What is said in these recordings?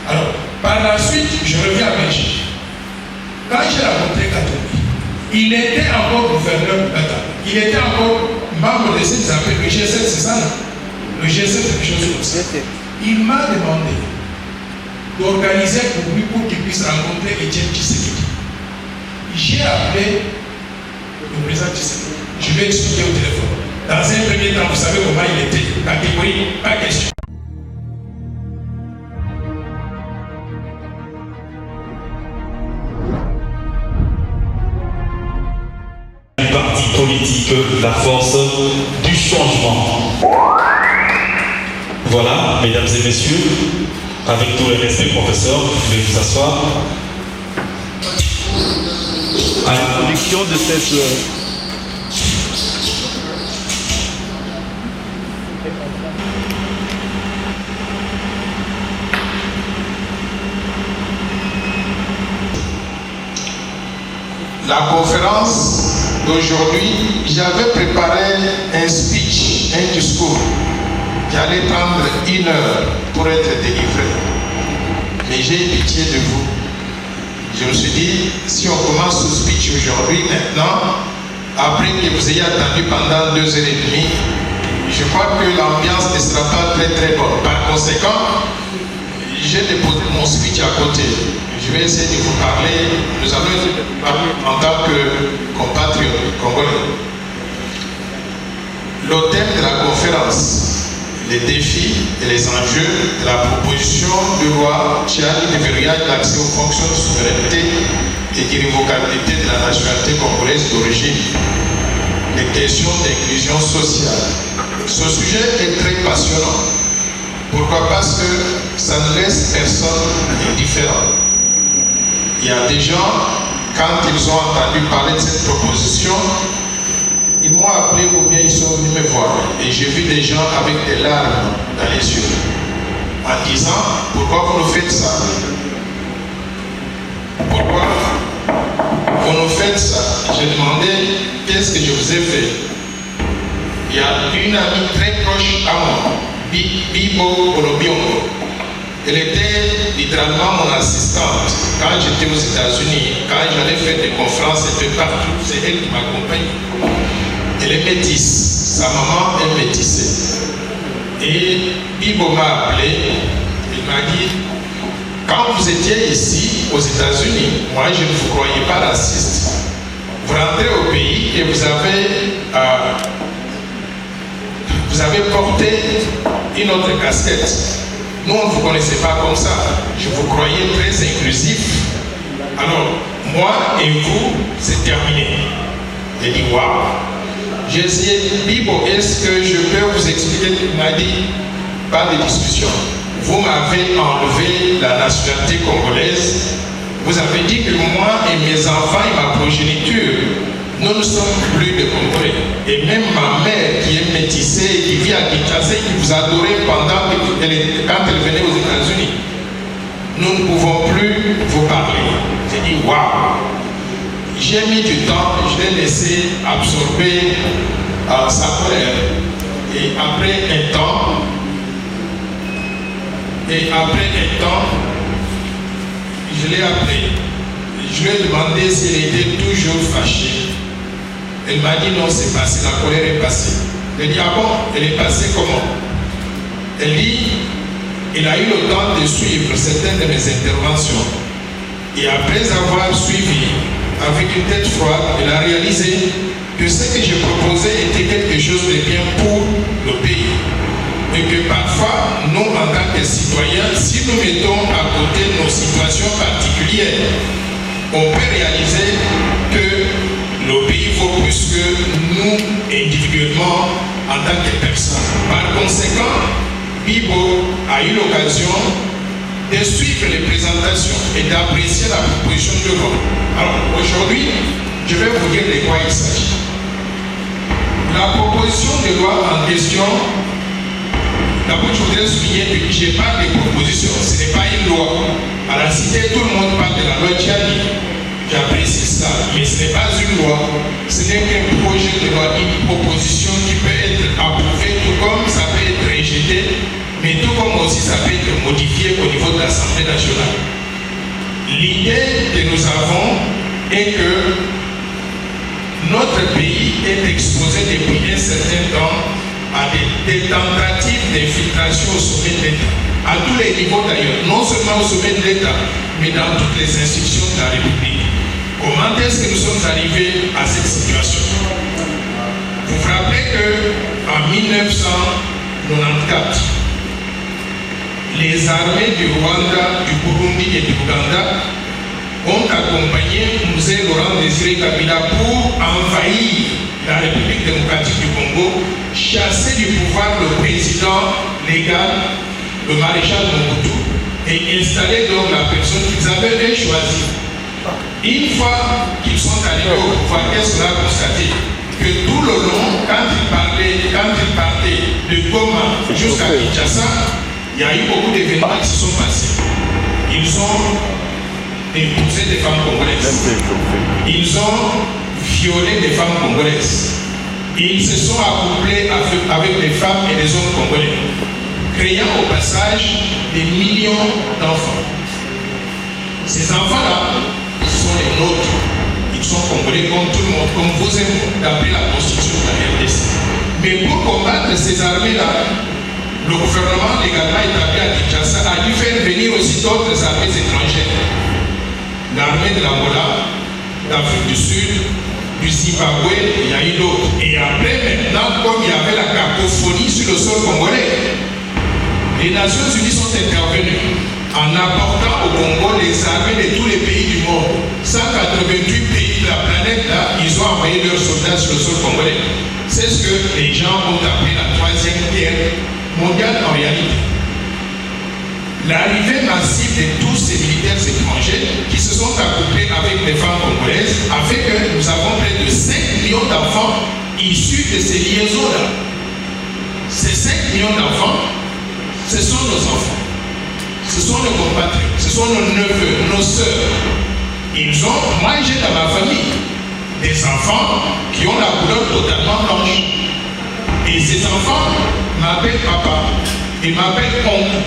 Alors, par la suite, je reviens à Belgique. Quand j'ai rencontré Katumbi, il était encore gouverneur du Qatar. Il était encore membre de ce qu'ils appellent le G7, c'est ça, non? Le G7, quelque chose comme ça. Il m'a demandé d'organiser pour lui pour qu'il puisse rencontrer Etienne Tshisekedi. J'ai appelé le président Tshisekedi. Je vais expliquer au téléphone. Dans un premier temps, vous savez comment il était. Catégorie, pas question. Parti politique, la force du changement. Voilà, mesdames et messieurs, avec tout le respect, professeur, vous pouvez vous asseoir. À l'introduction de cette la conférence d'aujourd'hui, j'avais préparé un speech, un discours qui allait prendre 1 heure pour être délivré. Mais j'ai pitié de vous. Je me suis dit, si on commence ce speech aujourd'hui, maintenant, après que vous ayez attendu pendant 2 heures et demie, je crois que l'ambiance ne sera pas très très bonne. Par conséquent, j'ai déposé mon speech à côté. Je vais essayer de vous parler. Nous allons essayer de vous parler en tant que compatriotes congolais. Le thème de la conférence, les défis et les enjeux de la proposition de loi qui a le verrouillage d'accès aux fonctions de souveraineté et d'irrévocabilité de la nationalité congolaise d'origine, les questions d'inclusion sociale. Ce sujet est très passionnant. Pourquoi? Parce que ça ne laisse personne indifférent. Il y a des gens, quand ils ont entendu parler de cette proposition, ils m'ont appelé ou bien ils sont venus me voir. Et j'ai vu des gens avec des larmes dans les yeux, en disant, pourquoi vous nous faites ça? Pourquoi vous nous faites ça? J'ai demandé, qu'est-ce que je vous ai fait? Il y a une amie très proche à moi, Bibo Olobiongo. Elle était littéralement mon assistante quand j'étais aux États-Unis, quand j'allais faire des conférences un peu partout, c'est elle qui m'accompagne. Elle est métisse, sa maman est métissée. Et Bibo m'a appelé, il m'a dit, quand vous étiez ici aux États-Unis, moi je ne vous croyais pas raciste. Vous rentrez au pays et vous avez porté une autre casquette. Nous, on ne vous connaissait pas comme ça. Je vous croyais très inclusif. Alors, moi et vous, c'est terminé. J'ai dit, waouh. J'ai essayé, Bibo, est-ce que je peux vous expliquer? Il m'a dit, pas de discussion. Vous m'avez enlevé la nationalité congolaise. Vous avez dit que moi et mes enfants et ma progéniture, nous ne sommes plus de Congolais. Et même ma mère qui est métissée, qui vit à Kinshasa, qui vous adorait quand elle venait aux États-Unis, nous ne pouvons plus vous parler. J'ai dit, waouh! J'ai mis du temps, je l'ai laissé absorber sa colère. Et après un temps, je l'ai appelé. Je lui ai demandé s'il était toujours fâché. Elle m'a dit non, c'est passé, la colère est passée. Elle dit, ah bon, elle est passée comment? Elle dit, il a eu le temps de suivre certaines de mes interventions. Et après avoir suivi avec une tête froide, elle a réalisé que ce que je proposais était quelque chose de bien pour le pays. Et que parfois, nous, en tant que citoyens, si nous mettons à côté nos situations particulières, on peut réaliser que le pays vaut plus que nous, individuellement, en tant que personnes. Par conséquent, Bibo a eu l'occasion de suivre les présentations et d'apprécier la proposition de loi. Alors, aujourd'hui, je vais vous dire de quoi il s'agit. La proposition de loi en question, d'abord, je voudrais souligner que je parle de proposition, ce n'est pas une loi. À la cité, tout le monde parle de la loi Tchani. J'apprécie ça, mais ce n'est pas une loi. Ce n'est qu'un projet de loi, une proposition qui peut être approuvée, tout comme ça peut être rejeté. mais tout comme aussi ça peut être modifié au niveau de l'Assemblée nationale. L'idée que nous avons est que notre pays est exposé depuis un certain temps à des tentatives d'infiltration au sommet de l'État, à tous les niveaux d'ailleurs, non seulement au sommet de l'État, mais dans toutes les institutions de la République. Comment est-ce que nous sommes arrivés à cette situation? Vous vous rappelez qu'en 1994, les armées du Rwanda, du Burundi et du Ouganda ont accompagné Mzee Laurent Désiré Kabila pour envahir la République démocratique du Congo, chasser du pouvoir le président légal, le maréchal Mobutu, et installer donc la personne qu'ils avaient choisie. Une fois qu'ils sont arrivés au pouvoir, qu'est-ce qu'on a constaté? Que tout le long, quand ils partaient de Goma jusqu'à Kinshasa, il y a eu beaucoup d'événements qui se sont passés. Ils ont épousé des femmes congolaises. Ils ont violé des femmes congolaises. Ils se sont accouplés avec des femmes et des hommes congolais, créant au passage des millions d'enfants. Ces enfants-là sont les nôtres. Ils sont congolais comme tout le monde, comme vous et moi, d'après la constitution de la RDC. Mais pour combattre ces armées-là, le gouvernement légalement établi à Kinshasa a dû faire venir aussi d'autres armées étrangères. L'armée de l'Angola, d'Afrique du Sud, du Zimbabwe, il y a eu d'autres. Et après, maintenant, comme il y avait la cacophonie sur le sol congolais, les Nations Unies sont intervenues en apportant au Congo les armées de tous les pays du monde. 188 pays de la planète, là, ils ont envoyé leurs soldats sur le sol congolais. C'est ce que les gens ont appelé la troisième guerre mondiale en réalité. L'arrivée massive de tous ces militaires étrangers qui se sont accouplés avec les femmes congolaises a fait que nous avons près de 5 millions d'enfants issus de ces liaisons-là. Ces 5 millions d'enfants, ce sont nos enfants. Ce sont nos compatriotes, ce sont nos neveux, nos sœurs. Moi j'ai dans ma famille des enfants qui ont la couleur totalement blanche. Et ces enfants m'appellent papa, ils m'appellent oncle.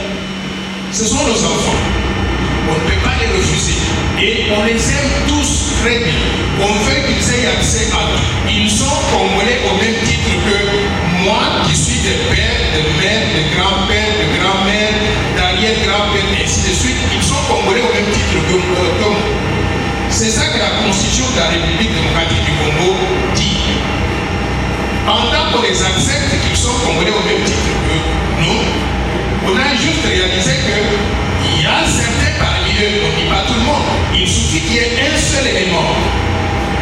Ce sont nos enfants. On ne peut pas les refuser. Et on les aime tous très bien. On veut qu'ils aient accès à tout. Ils sont congolais au même titre que moi qui suis de père, de mère, de grand-père, de grand-mère, d'arrière-grand-père, et ainsi de suite. Ils sont congolais au même titre que moi. C'est ça que la constitution de la République démocratique du Congo dit. En tant qu'on les accepte qu'ils sont congolais au même titre que nous, on a juste réalisé qu'il y a certains parmi eux, on ne dit pas tout le monde, il suffit qu'il y ait un seul élément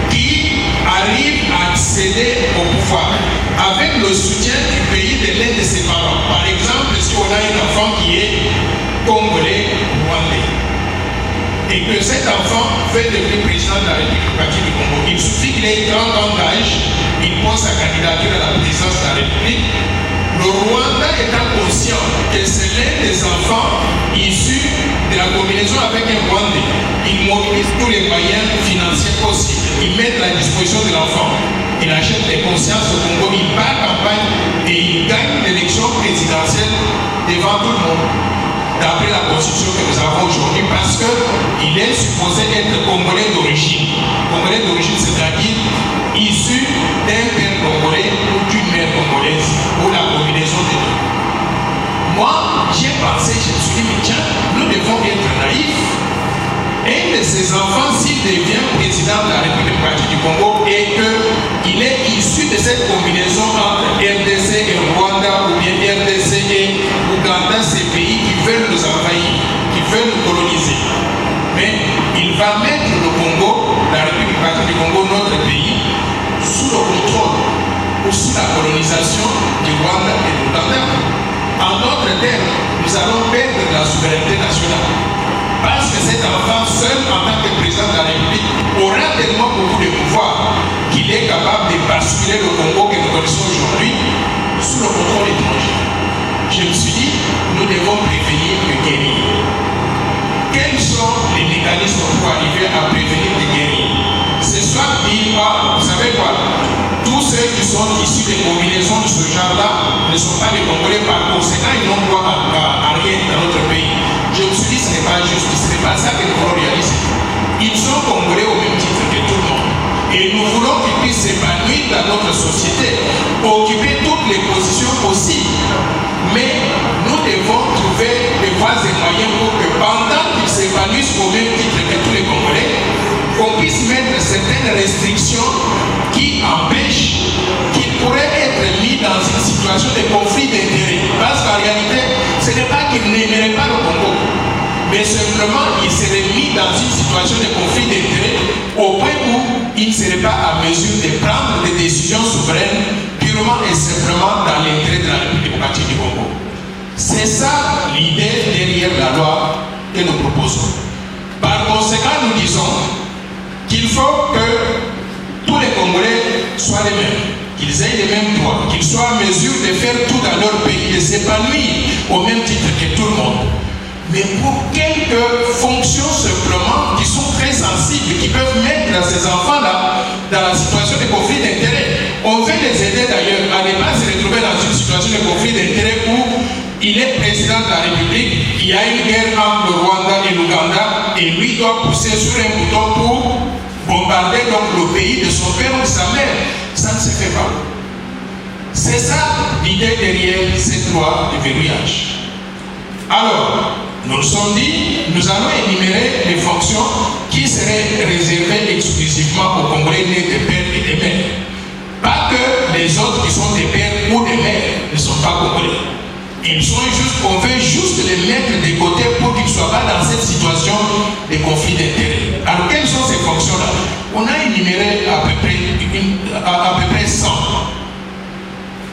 qui arrive à accéder au pouvoir avec le soutien du pays de l'un de ses parents. Par exemple, si on a un enfant qui est congolais ou rwandais, et que cet enfant veut devenir président de la République démocratique du Congo, il suffit qu'il ait 30 ans d'âge, il pose sa candidature à la présidence de la République. Le Rwanda étant conscient que c'est l'un des enfants issus de la combinaison avec un Rwandais, il mobilise tous les moyens financiers possibles, il met à la disposition de l'enfant, il achète les consciences au Congo, il part campagne et il gagne l'élection présidentielle devant tout le monde. D'après la constitution que nous avons aujourd'hui, parce qu'il est supposé être congolais d'origine. Congolais d'origine, c'est-à-dire issu d'un père congolais ou d'une mère congolaise, ou la combinaison des deux. Moi, j'ai pensé, je me suis dit, mais tiens, nous devons être naïfs. Un de ces enfants, s'il devient président de la République démocratique du Congo et qu'il est issu de cette combinaison entre RDC et Rwanda, ou bien RDC et Ouganda, ces pays qui veulent nous envahir, qui veulent nous coloniser. Mais il va mettre le Congo, la République démocratique du Congo, notre pays, sous le contrôle ou sous la colonisation du Rwanda et de l'Ouganda. En d'autres termes, nous allons perdre la souveraineté nationale. Parce que cet enfant, seul en tant que président de la République, aura tellement beaucoup de pouvoir qu'il est capable de basculer le Congo que nous connaissons aujourd'hui sous le contrôle étranger. Je me suis dit, nous devons prévenir que guérir. Quels sont les mécanismes pour arriver à prévenir de guérir? Ce soir, dire, vous savez quoi? Tous ceux qui sont issus des combinaisons de ce genre-là ne sont pas des Congolais, par conséquent, ils n'ont droit à rien dans notre pays. Je me suis dit, ce n'est pas juste, ce n'est pas ça que nous voulons réaliser. Ils sont Congolais au même titre que tout le monde. Et nous voulons qu'ils puissent s'épanouir dans notre société, occuper toutes les positions possibles. Mais nous devons trouver des voies et moyens pour que pendant qu'ils s'épanouissent au même titre que tous les Congolais, qu'on puisse mettre certaines restrictions qui empêchent qu'ils pourraient être mis dans une situation de conflit d'intérêts. Parce qu'en réalité, ce n'est pas qu'ils n'aimeraient pas le Congo, mais simplement ils seraient mis dans une situation de conflit d'intérêts au point où ils ne seraient pas à mesure de prendre des décisions souveraines purement et simplement dans l'intérêt de la République démocratique du Congo. C'est ça l'idée derrière la loi que nous proposons. Par conséquent, nous disons qu'il faut que tous les Congolais soient les mêmes, qu'ils aient les mêmes droits, qu'ils soient en mesure de faire tout dans leur pays, de s'épanouir au même titre que tout le monde. Mais pour quelques fonctions simplement qui sont très sensibles, qui peuvent mettre ces enfants-là dans la situation de conflit d'intérêts. On veut les aider d'ailleurs à ne pas se retrouver dans une situation de conflit d'intérêts où il est président de la République, il y a une guerre entre le Rwanda et l'Ouganda, et lui doit pousser sur un bouton pour bombarder donc le pays de son père ou de sa mère. Ça ne se fait pas. C'est ça l'idée derrière cette loi de verrouillage. Alors, nous nous sommes dit, nous allons énumérer les fonctions qui seraient réservées exclusivement aux Congolais nés des pères et des mères. Pas que les autres qui sont des pères ou des mères ne sont pas Congolais. Ils sont juste, on veut juste les mettre de côté pour qu'ils ne soient pas dans cette situation de conflit d'intérêts. Alors, quelles sont ces fonctions-là? On a énuméré à peu près 100.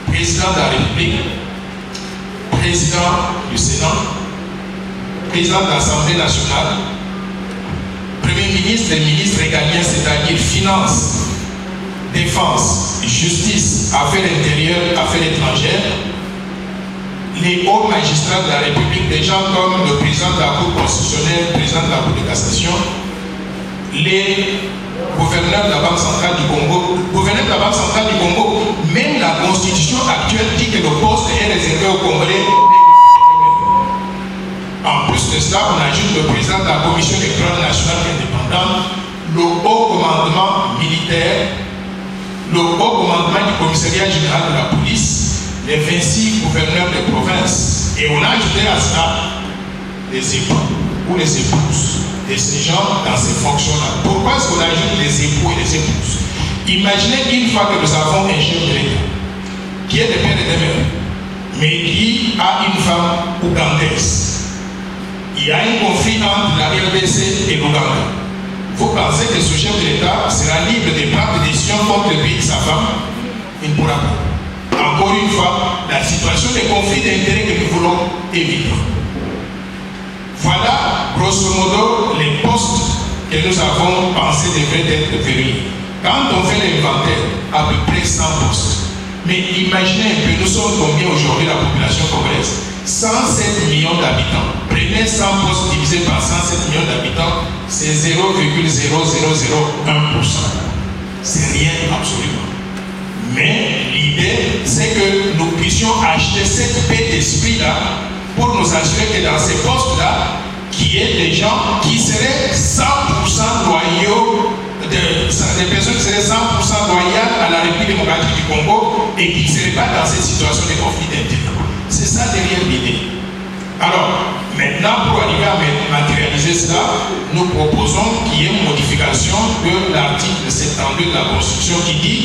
Président de la République, président du Sénat, président de l'Assemblée nationale, premier ministre et ministre régaliens, c'est-à-dire finances, défense, justice, affaires intérieures, affaires étrangères, les hauts magistrats de la République, des gens comme le président de la Cour constitutionnelle, le président de la Cour de cassation, les gouverneurs de la Banque centrale du Congo, gouverneur de la Banque centrale du Congo, même la constitution actuelle dit que le poste est réservé aux Congolais. En plus de cela, on ajoute le président de la Commission électorale nationale indépendante, le haut commandement militaire, le haut commandement du commissariat général de la police, les 26 gouverneurs des provinces. Et on a ajouté à cela les époux ou les épouses de ces gens dans ces fonctions-là. Pourquoi est-ce qu'on ajoute les époux et les épouses? Imaginez qu'une fois que nous avons un chef de l'État qui est de père et de mère, mais qui a une femme ougandaise, il y a un conflit entre la RDC et l'Ouganda. Vous pensez que ce chef de l'État sera libre de prendre des décisions contre le pays de sa femme? Il ne pourra pas. Encore une fois, la situation de conflit d'intérêts que nous voulons éviter. Voilà, grosso modo, les postes que nous avons pensé devraient être verrouillés. Quand on fait l'inventaire, à peu près 100 postes. Mais imaginez un peu, nous sommes combien aujourd'hui la population congolaise? 107 millions d'habitants. Prenez 100 postes divisés par 107 millions d'habitants, c'est 0,0001%. C'est rien absolument. Mais l'idée, c'est que nous puissions acheter cette paix d'esprit-là pour nous assurer que dans ces postes-là, qu'il y ait des gens qui seraient 100% loyaux, des personnes qui seraient 100% loyales à la République démocratique du Congo et qui ne seraient pas dans cette situation de conflit d'intérêts. C'est ça derrière l'idée. Alors, maintenant, pour arriver à matérialiser cela, nous proposons qu'il y ait une modification de l'article 72 de la Constitution qui dit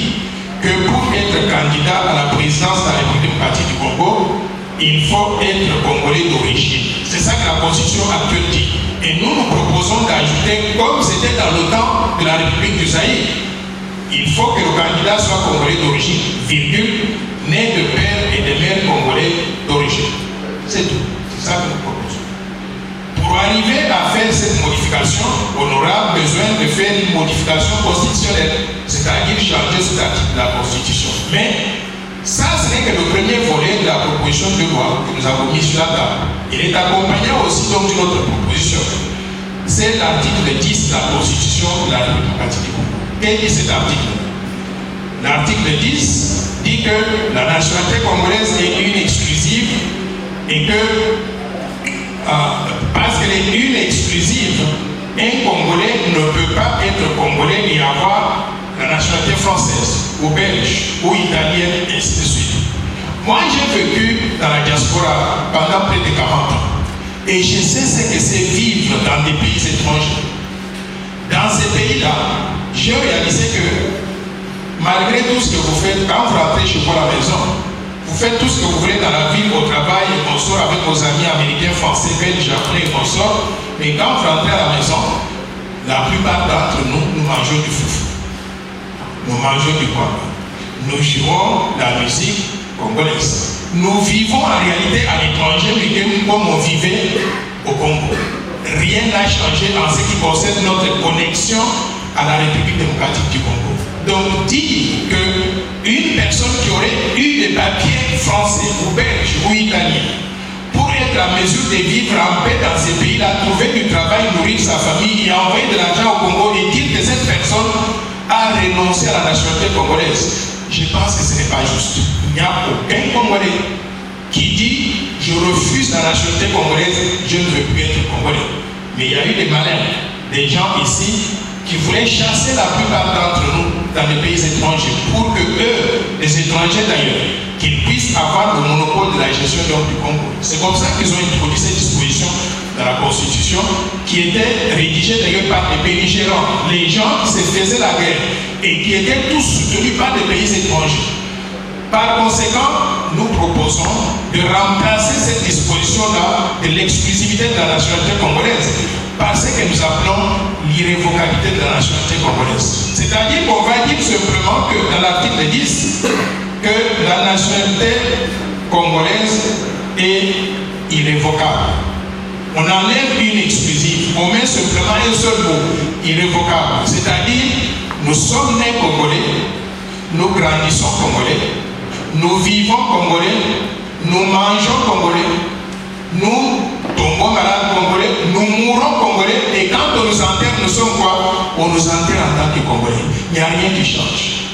que pour être candidat à la présidence de la République démocratique du Congo, il faut être congolais d'origine. C'est ça que la Constitution actuelle dit. Et nous proposons d'ajouter, comme c'était dans le temps de la République du Zaïre, il faut que le candidat soit congolais d'origine, virgule, né de père et de mère congolais d'origine. C'est tout. C'est ça que nous proposons. Pour arriver à faire cette modification, on aura besoin de faire une modification constitutionnelle, c'est-à-dire changer cet article de la Constitution. Mais ça, ce n'est que le premier volet de la proposition de loi que nous avons mis sur la table. Il est accompagné aussi donc d'une autre proposition. C'est l'article 10 de la Constitution de la République démocratique du Congo. Quel est cet article? L'article 10 dit que la nationalité congolaise est une exclusive et que parce qu'elle est une exclusive, un Congolais ne peut pas être Congolais et avoir la nationalité française, ou belge, ou italienne, et ainsi de suite. Moi, j'ai vécu dans la diaspora pendant près de 40 ans. Et je sais ce que c'est vivre dans des pays étrangers. Dans ces pays-là, j'ai réalisé que malgré tout ce que vous faites, quand vous rentrez chez vous à la maison, vous faites tout ce que vous voulez dans la ville, au travail, et on sort avec vos amis américains, français, belges, japonais, et on sort. Mais quand vous rentrez à la maison, la plupart d'entre nous, nous mangeons du foufou. Nous mangeons du poivre. Nous jouons la musique congolaise. Nous vivons en réalité à l'étranger, mais comme on vivait au Congo. Rien n'a changé en ce qui concerne notre connexion à la République démocratique du Congo. Donc dire qu'une personne qui aurait eu des papiers français ou belges ou italiens pour être en mesure de vivre en paix dans ces pays-là, trouver du travail, nourrir sa famille et envoyer de l'argent au Congo et dire que cette personne a renoncé à la nationalité congolaise, je pense que ce n'est pas juste. Il n'y a aucun Congolais qui dit je refuse la nationalité congolaise, je ne veux plus être Congolais. Mais il y a eu des malins, des gens ici qui voulaient chasser la plupart d'entre nous dans les pays étrangers pour que eux, les étrangers d'ailleurs, qu'ils puissent avoir le monopole de la gestion du Congo. C'est comme ça qu'ils ont introduit cette disposition dans la Constitution qui était rédigée d'ailleurs par les belligérants, les gens qui se faisaient la guerre et qui étaient tous soutenus par des pays étrangers. Par conséquent, nous proposons de remplacer cette disposition-là de l'exclusivité de la nationalité congolaise par ce que nous appelons l'irrévocabilité de la nationalité congolaise. C'est-à-dire qu'on va dire simplement que dans l'article 10, que la nationalité congolaise est irrévocable. On enlève une exclusive, on met simplement un seul mot, irrévocable. C'est-à-dire, nous sommes nés congolais, nous grandissons congolais, nous vivons congolais, nous mangeons congolais, nous tombons malades congolais, nous mourons congolais, et quand on nous enterre, nous sommes quoi? On nous enterre en tant que congolais. Il n'y a rien qui change.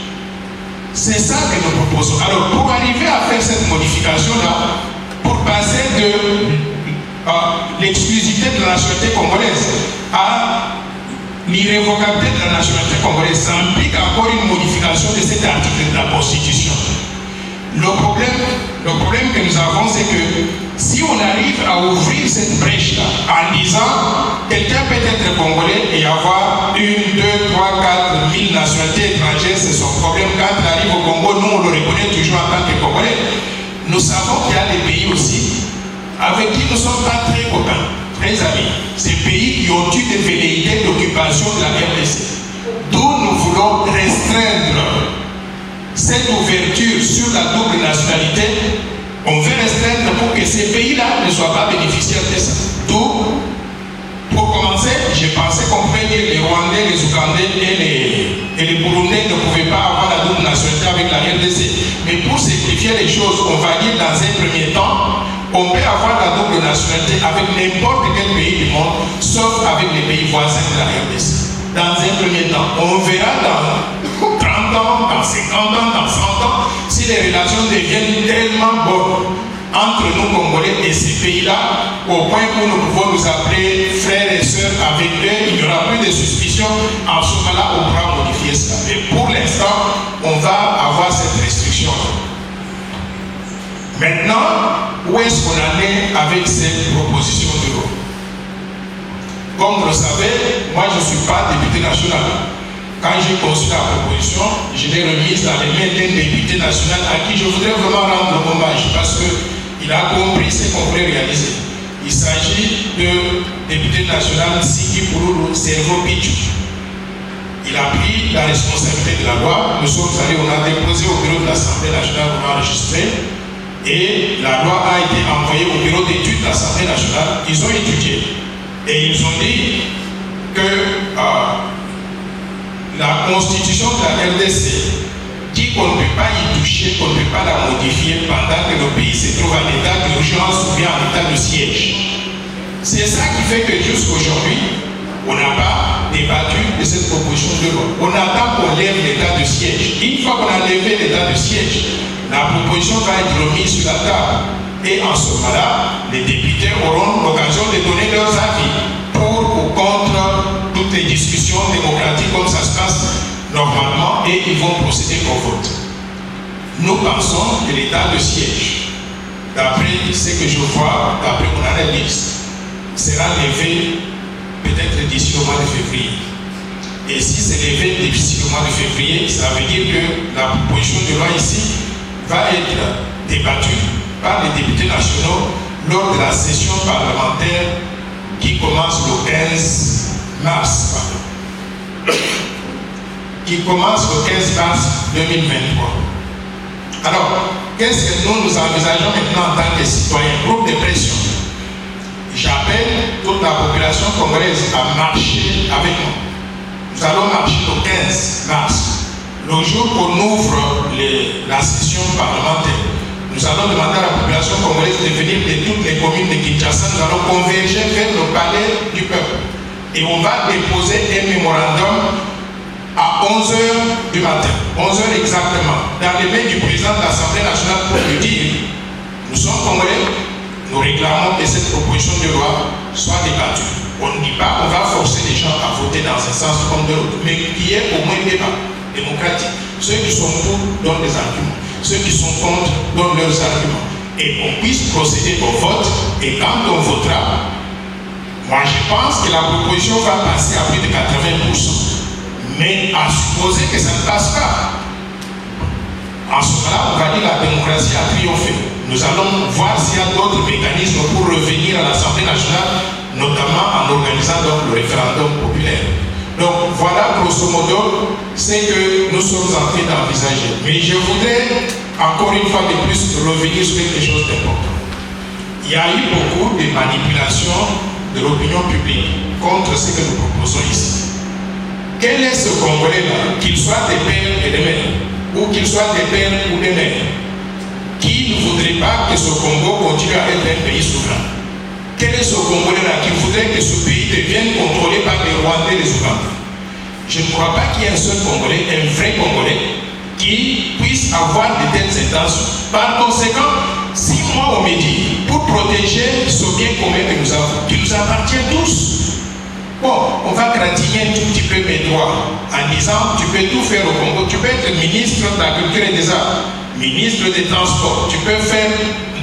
C'est ça que nous proposons. Alors, pour arriver à faire cette modification-là, pour passer de l'exclusivité de la nationalité congolaise à l'irrévocabilité de la nationalité congolaise, ça implique encore une modification de cet article de la Constitution. Le problème que nous avons, c'est que si on arrive à ouvrir cette brèche-là en disant quelqu'un peut être congolais et avoir 1, 2, 3, 4 000 nationalités étrangères, c'est son problème. Quand il arrive au Congo, nous on le reconnaît toujours en tant que congolais. Nous savons qu'il y a des pays aussi avec qui nous ne sommes pas très copains, très amis. Ces pays qui ont eu des velléités d'occupation de la RDC. D'où nous voulons restreindre cette ouverture sur la double nationalité. On veut restreindre pour que ces pays-là ne soient pas bénéficiaires de ça. D'où, pour commencer, j'ai pensé qu'on pouvait dire les Rwandais, les Ougandais et les Burundais ne pouvaient pas avoir la double nationalité avec la RDC. Mais pour simplifier les choses, on va dire dans un premier temps, on peut avoir la double nationalité avec n'importe quel pays du monde, sauf avec les pays voisins de la RDC. Dans un premier temps, on verra dans 30 ans, dans 50 ans, dans 100 ans, si les relations deviennent tellement bonnes entre nous Congolais et ces pays-là, au point où nous pouvons nous appeler frères et sœurs avec eux, il n'y aura plus de suspicion. En ce moment-là, on pourra modifier ça. Mais pour l'instant, on va avoir cette restriction. Maintenant, où est-ce qu'on en est avec cette proposition de loi? Comme vous le savez, moi je ne suis pas député national. Quand j'ai conçu la proposition, je l'ai remise dans les mains d'un député national à qui je voudrais vraiment rendre hommage parce qu'il a compris ce qu'on voulait réaliser. Il s'agit de député national Siki Pouloulou Servo Pichou. Il a pris la responsabilité de la loi. Nous sommes allés, on a déposé au bureau de l'Assemblée nationale pour enregistrer. Et la loi a été envoyée au bureau d'études de l'Assemblée nationale. Ils ont étudié. Et ils ont dit que la constitution de la RDC dit qu'on ne peut pas y toucher, qu'on ne peut pas la modifier pendant que le pays se trouve en état d'urgence ou bien en état de siège. C'est ça qui fait que jusqu'aujourd'hui, on n'a pas débattu de cette proposition de loi. On attend qu'on lève l'état de siège. Une fois qu'on a levé l'état de siège, la proposition va être remise sur la table. Et en ce moment-là, les députés auront l'occasion de donner leurs avis pour ou contre toutes les discussions démocratiques comme ça se passe normalement, et ils vont procéder au vote. Nous pensons que l'état de siège, d'après ce que je vois, d'après mon analyse, sera levé peut-être d'ici le mois de février. Et si c'est levé d'ici le mois de février, ça veut dire que la proposition de loi ici va être débattue par les députés nationaux lors de la session parlementaire qui commence le 15 mars. Qui commence le 15 mars 2023. Alors, qu'est-ce que nous envisageons maintenant en tant que citoyens? Groupe de pression. J'appelle toute la population congolaise à marcher avec nous. Nous allons marcher le 15 mars, le jour qu'on ouvre la session parlementaire. Nous allons demander à la population congolaise de venir de toutes les communes de Kinshasa. Nous allons converger vers le palais du peuple. Et on va déposer un mémorandum à 11h du matin, 11h exactement, dans les mains du président de l'Assemblée nationale pour lui dire: nous sommes congolais, nous réclamons que cette proposition de loi soit débattue. On ne dit pas qu'on va forcer les gens à voter dans un sens comme de l'autre, mais qu'il y ait au moins un débat démocratique. Ceux qui sont pour donnent des arguments, ceux qui sont contre donnent leurs arguments, et qu'on puisse procéder au vote. Et quand on votera, moi je pense que la proposition va passer à plus de 80%. Mais à supposer que ça ne passe pas, en ce moment-là, on va dire que la démocratie a triomphé. Nous allons voir s'il y a d'autres mécanismes pour revenir à l'Assemblée nationale, notamment en organisant donc le référendum populaire. Donc voilà grosso modo ce que nous sommes en train d'envisager. Mais je voudrais encore une fois de plus revenir sur quelque chose d'important. Il y a eu beaucoup de manipulations de l'opinion publique contre ce que nous proposons ici. Quel est ce Congolais-là, qu'il soit des pères et des mères, ou qu'il soit des pères ou des mères, qui ne voudrait pas que ce Congo continue à être un pays souverain? Quel est ce Congolais-là qui voudrait que ce pays devienne contrôlé par les Rwandais et les Ougandais? Je ne crois pas qu'il y ait un seul Congolais, un vrai Congolais, qui puisse avoir de telles intentions. Par conséquent, si moi on me dit, pour protéger ce bien commun que nous avons, qui nous appartient tous, bon, on va gratigner un tout petit peu mes droits en disant: tu peux tout faire au Congo, tu peux être ministre de la culture et des arts, ministre des transports, tu peux faire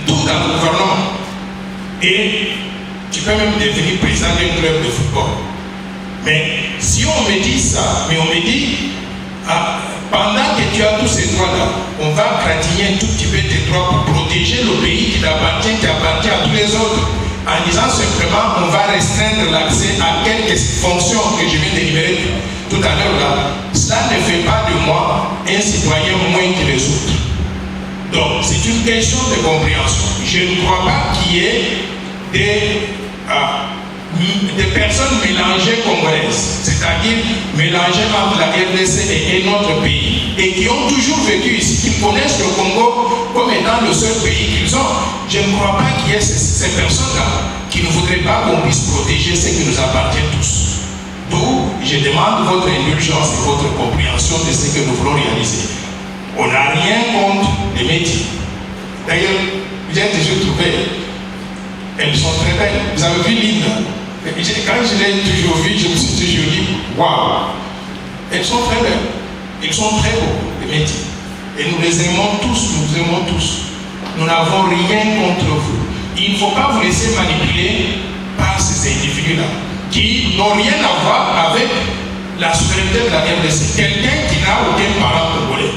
tout dans le gouvernement. Et tu peux même devenir président d'un club de football. Mais si on me dit ça, mais on me dit, pendant que tu as tous ces droits-là, on va gratigner un tout petit peu tes droits pour protéger le pays qui t'appartient, qui appartient à tous les autres, en disant simplement on va restreindre l'accès à quelques fonctions que je viens d'énumérer tout à l'heure là, cela ne fait pas de moi un citoyen moins que les autres. Donc c'est une question de compréhension. Je ne crois pas qu'il y ait des personnes mélangées congolaises, c'est-à-dire mélangées entre la RDC et un autre pays, et qui ont toujours vécu ici, qui connaissent le Congo comme étant le seul pays qu'ils ont. Je ne crois pas qu'il y ait ces personnes-là qui ne voudraient pas qu'on puisse protéger ce qui nous appartient tous. D'où je demande votre indulgence et votre compréhension de ce que nous voulons réaliser. On n'a rien contre les métiers. D'ailleurs, j'ai toujours trouvé, elles sont très belles. Vous avez vu Linda? Quand je l'ai toujours vue, je me suis toujours dit, waouh, elles sont très belles. Ils sont très beaux, les métiers. Et nous les aimons tous, nous aimons tous. Nous n'avons rien contre vous. Il ne faut pas vous laisser manipuler par ces individus-là, qui n'ont rien à voir avec la souveraineté de la RDC. Quelqu'un qui n'a aucun parent congolais.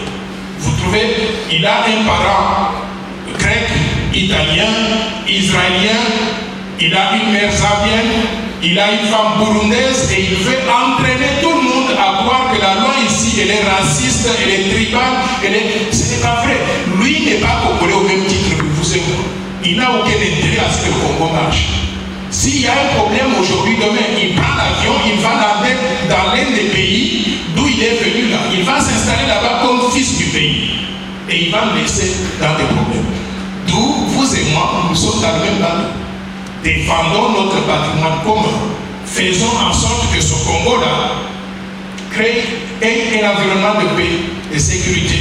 Vous trouvez, il a un parent grec, italien, israélien, il a une mère zambienne, il a une femme burundaise, et il veut entraîner tout le monde à croire que la loi ici, elle est raciste, elle est tribale, ce n'est pas vrai. Lui n'est pas congolais au même titre que vous et moi. Il n'a aucun intérêt à ce que le Congo marche. S'il y a un problème aujourd'hui, demain, il prend l'avion, il va dans l'un des pays d'où il est venu là. Il va s'installer là-bas comme fils du pays. Et il va me laisser dans des problèmes. D'où vous et moi, nous sommes dans le même bateau. Défendons notre patrimoine commun. faisons en sorte que ce Congo-là crée un environnement de paix, de sécurité,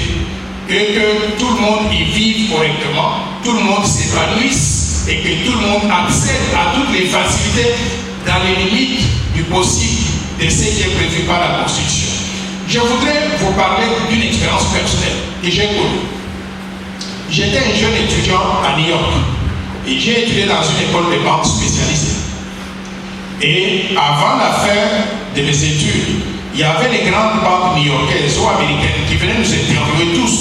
et que tout le monde y vive correctement, tout le monde s'épanouisse et que tout le monde accède à toutes les facilités dans les limites du possible de ce qui est prévu par la Constitution. Je voudrais vous parler d'une expérience personnelle que j'ai connue. J'étais un jeune étudiant à New York et j'ai étudié dans une école de banque spécialisée. Et avant la fin de mes études, il y avait les grandes banques new-yorkaises ou américaines qui venaient nous interviewer tous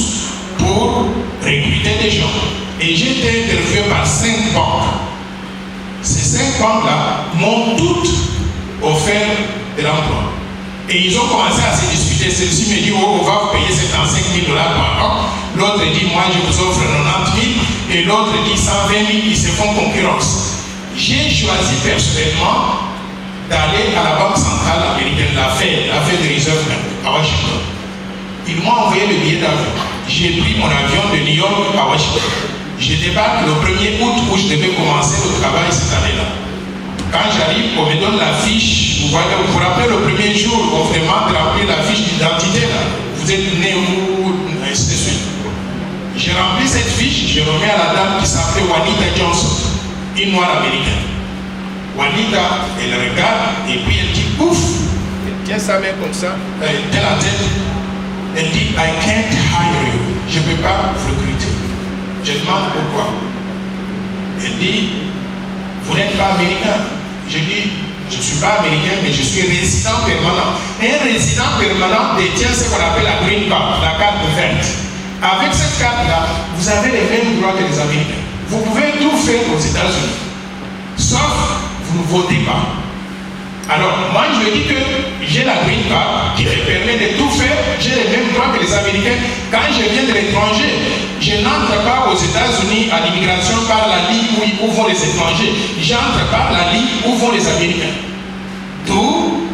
pour recruter des gens. Et j'ai été interviewé par 5 banques. Ces 5 banques-là m'ont toutes offert de l'emploi. Et ils ont commencé à se discuter. Celui-ci me dit, oh, on va vous payer 75 000 $ par an. L'autre dit, moi je vous offre 90 000. Et l'autre dit 120 000. Ils se font concurrence. J'ai choisi personnellement d'aller à la Banque centrale américaine, la Fed de Reserve Bank, à Washington. Ils m'ont envoyé le billet d'avion. J'ai pris mon avion de New York à Washington. Je débarque le 1er août où je devais commencer le travail cette année-là. Quand j'arrive, on me donne la fiche. Vous voyez, vous vous rappelez le premier jour, on vous demande de remplir la fiche d'identité là. Vous êtes né où, ainsi de suite. J'ai rempli cette fiche, je remets à la dame qui s'appelait Juanita Johnson, une noire américaine. Juanita, elle regarde et puis elle dit ouf, elle tient sa main comme ça, elle tient la tête, elle dit I can't hire you, je ne peux pas vous recruter. Je demande pourquoi. Elle dit vous n'êtes pas américain. Je dis je ne suis pas américain mais je suis résident permanent. Un résident permanent détient ce qu'on appelle la green card, la carte verte. Avec cette carte-là, vous avez les mêmes droits que les Américains. Vous pouvez tout faire aux États-Unis, sauf vous ne votez pas. Alors, moi je dis que j'ai la green card qui me permet de tout faire, j'ai les mêmes droits que les Américains. Quand je viens de l'étranger, je n'entre pas aux États-Unis à l'immigration par la ligne où vont les étrangers. J'entre par la ligne où vont les Américains. D'où,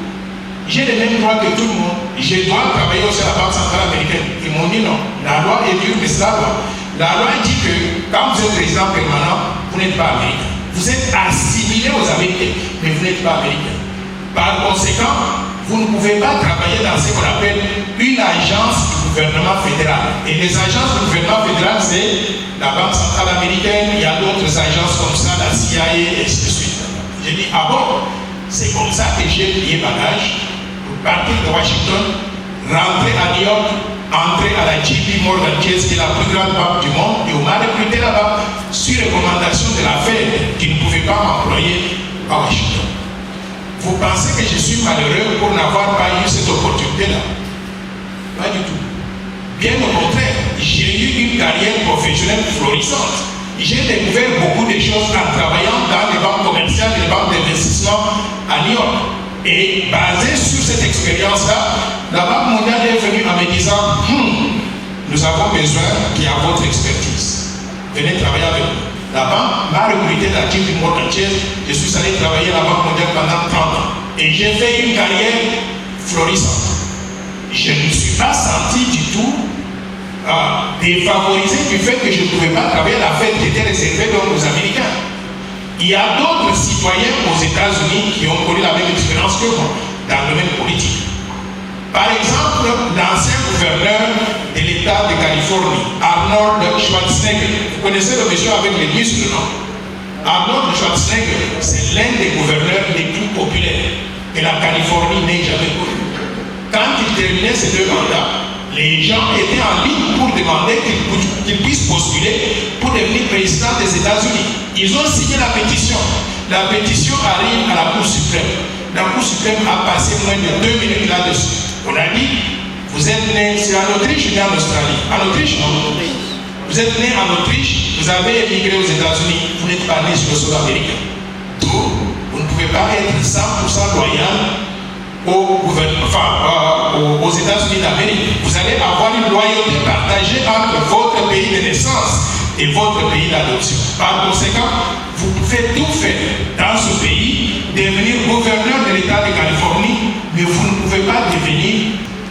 j'ai les mêmes droits que tout le monde. Je dois travailler aussi à la Banque centrale américaine. Ils m'ont dit non, la loi est dure, mais c'est la loi. La loi dit que quand vous êtes résident permanent, vous n'êtes pas américain. Vous êtes assimilé aux Américains, mais vous n'êtes pas américain. Par conséquent, vous ne pouvez pas travailler dans ce qu'on appelle une agence du gouvernement fédéral. Et les agences du gouvernement fédéral, c'est la Banque centrale américaine, il y a d'autres agences comme ça, la CIA, et ainsi de suite. J'ai dit, ah bon, c'est comme ça que j'ai plié bagage pour partir de Washington, rentrer à New York, entrer à la JP Morgan Chase, qui est la plus grande banque du monde, et on m'a recruté là-bas sur recommandation de la Fed, qui ne pouvait pas m'employer à Washington. Vous pensez que je suis malheureux pour n'avoir pas eu cette opportunité-là? Pas du tout. Bien au contraire, j'ai eu une carrière professionnelle florissante. J'ai découvert beaucoup de choses en travaillant dans les banques commerciales, les banques d'investissement à New York. Et basé sur cette expérience-là, la Banque mondiale est venue en me disant nous avons besoin qu'il y ait votre expertise. Venez travailler avec nous. La banque m'a recruté dans la JP Morgan Chase. Je suis allé travailler à la Banque mondiale pendant 30 ans. Et j'ai fait une carrière florissante. Je ne me suis pas senti du tout défavorisé du fait que je ne pouvais pas travailler à la Fed qui était réservée donc aux Américains. Il y a d'autres citoyens aux États-Unis qui ont connu la même expérience que moi dans le domaine politique. Par exemple, l'ancien gouverneur de l'État de Californie, Arnold Schwarzenegger. Vous connaissez le monsieur avec les muscles, non? Arnold Schwarzenegger, c'est l'un des gouverneurs les plus populaires que la Californie n'ait jamais connu. Quand il terminait ses 2 mandats, les gens étaient en ligne pour demander qu'il puisse postuler pour devenir président des États-Unis. Ils ont signé la pétition. La pétition arrive à la Cour suprême. La Cour suprême a passé moins de 2 minutes là-dessus. On a dit, vous êtes né, c'est en Autriche ou en Australie? En Autriche, non? Vous êtes né en Autriche, vous avez émigré aux États-Unis, vous n'êtes pas né sur le sol américain. Donc, vous ne pouvez pas être 100% loyal aux États-Unis d'Amérique. Vous allez avoir une loyauté partagée entre votre pays de naissance et votre pays d'adoption. Par conséquent, vous pouvez tout faire dans ce pays, devenir gouverneur de l'État de Californie, mais vous ne pouvez pas devenir.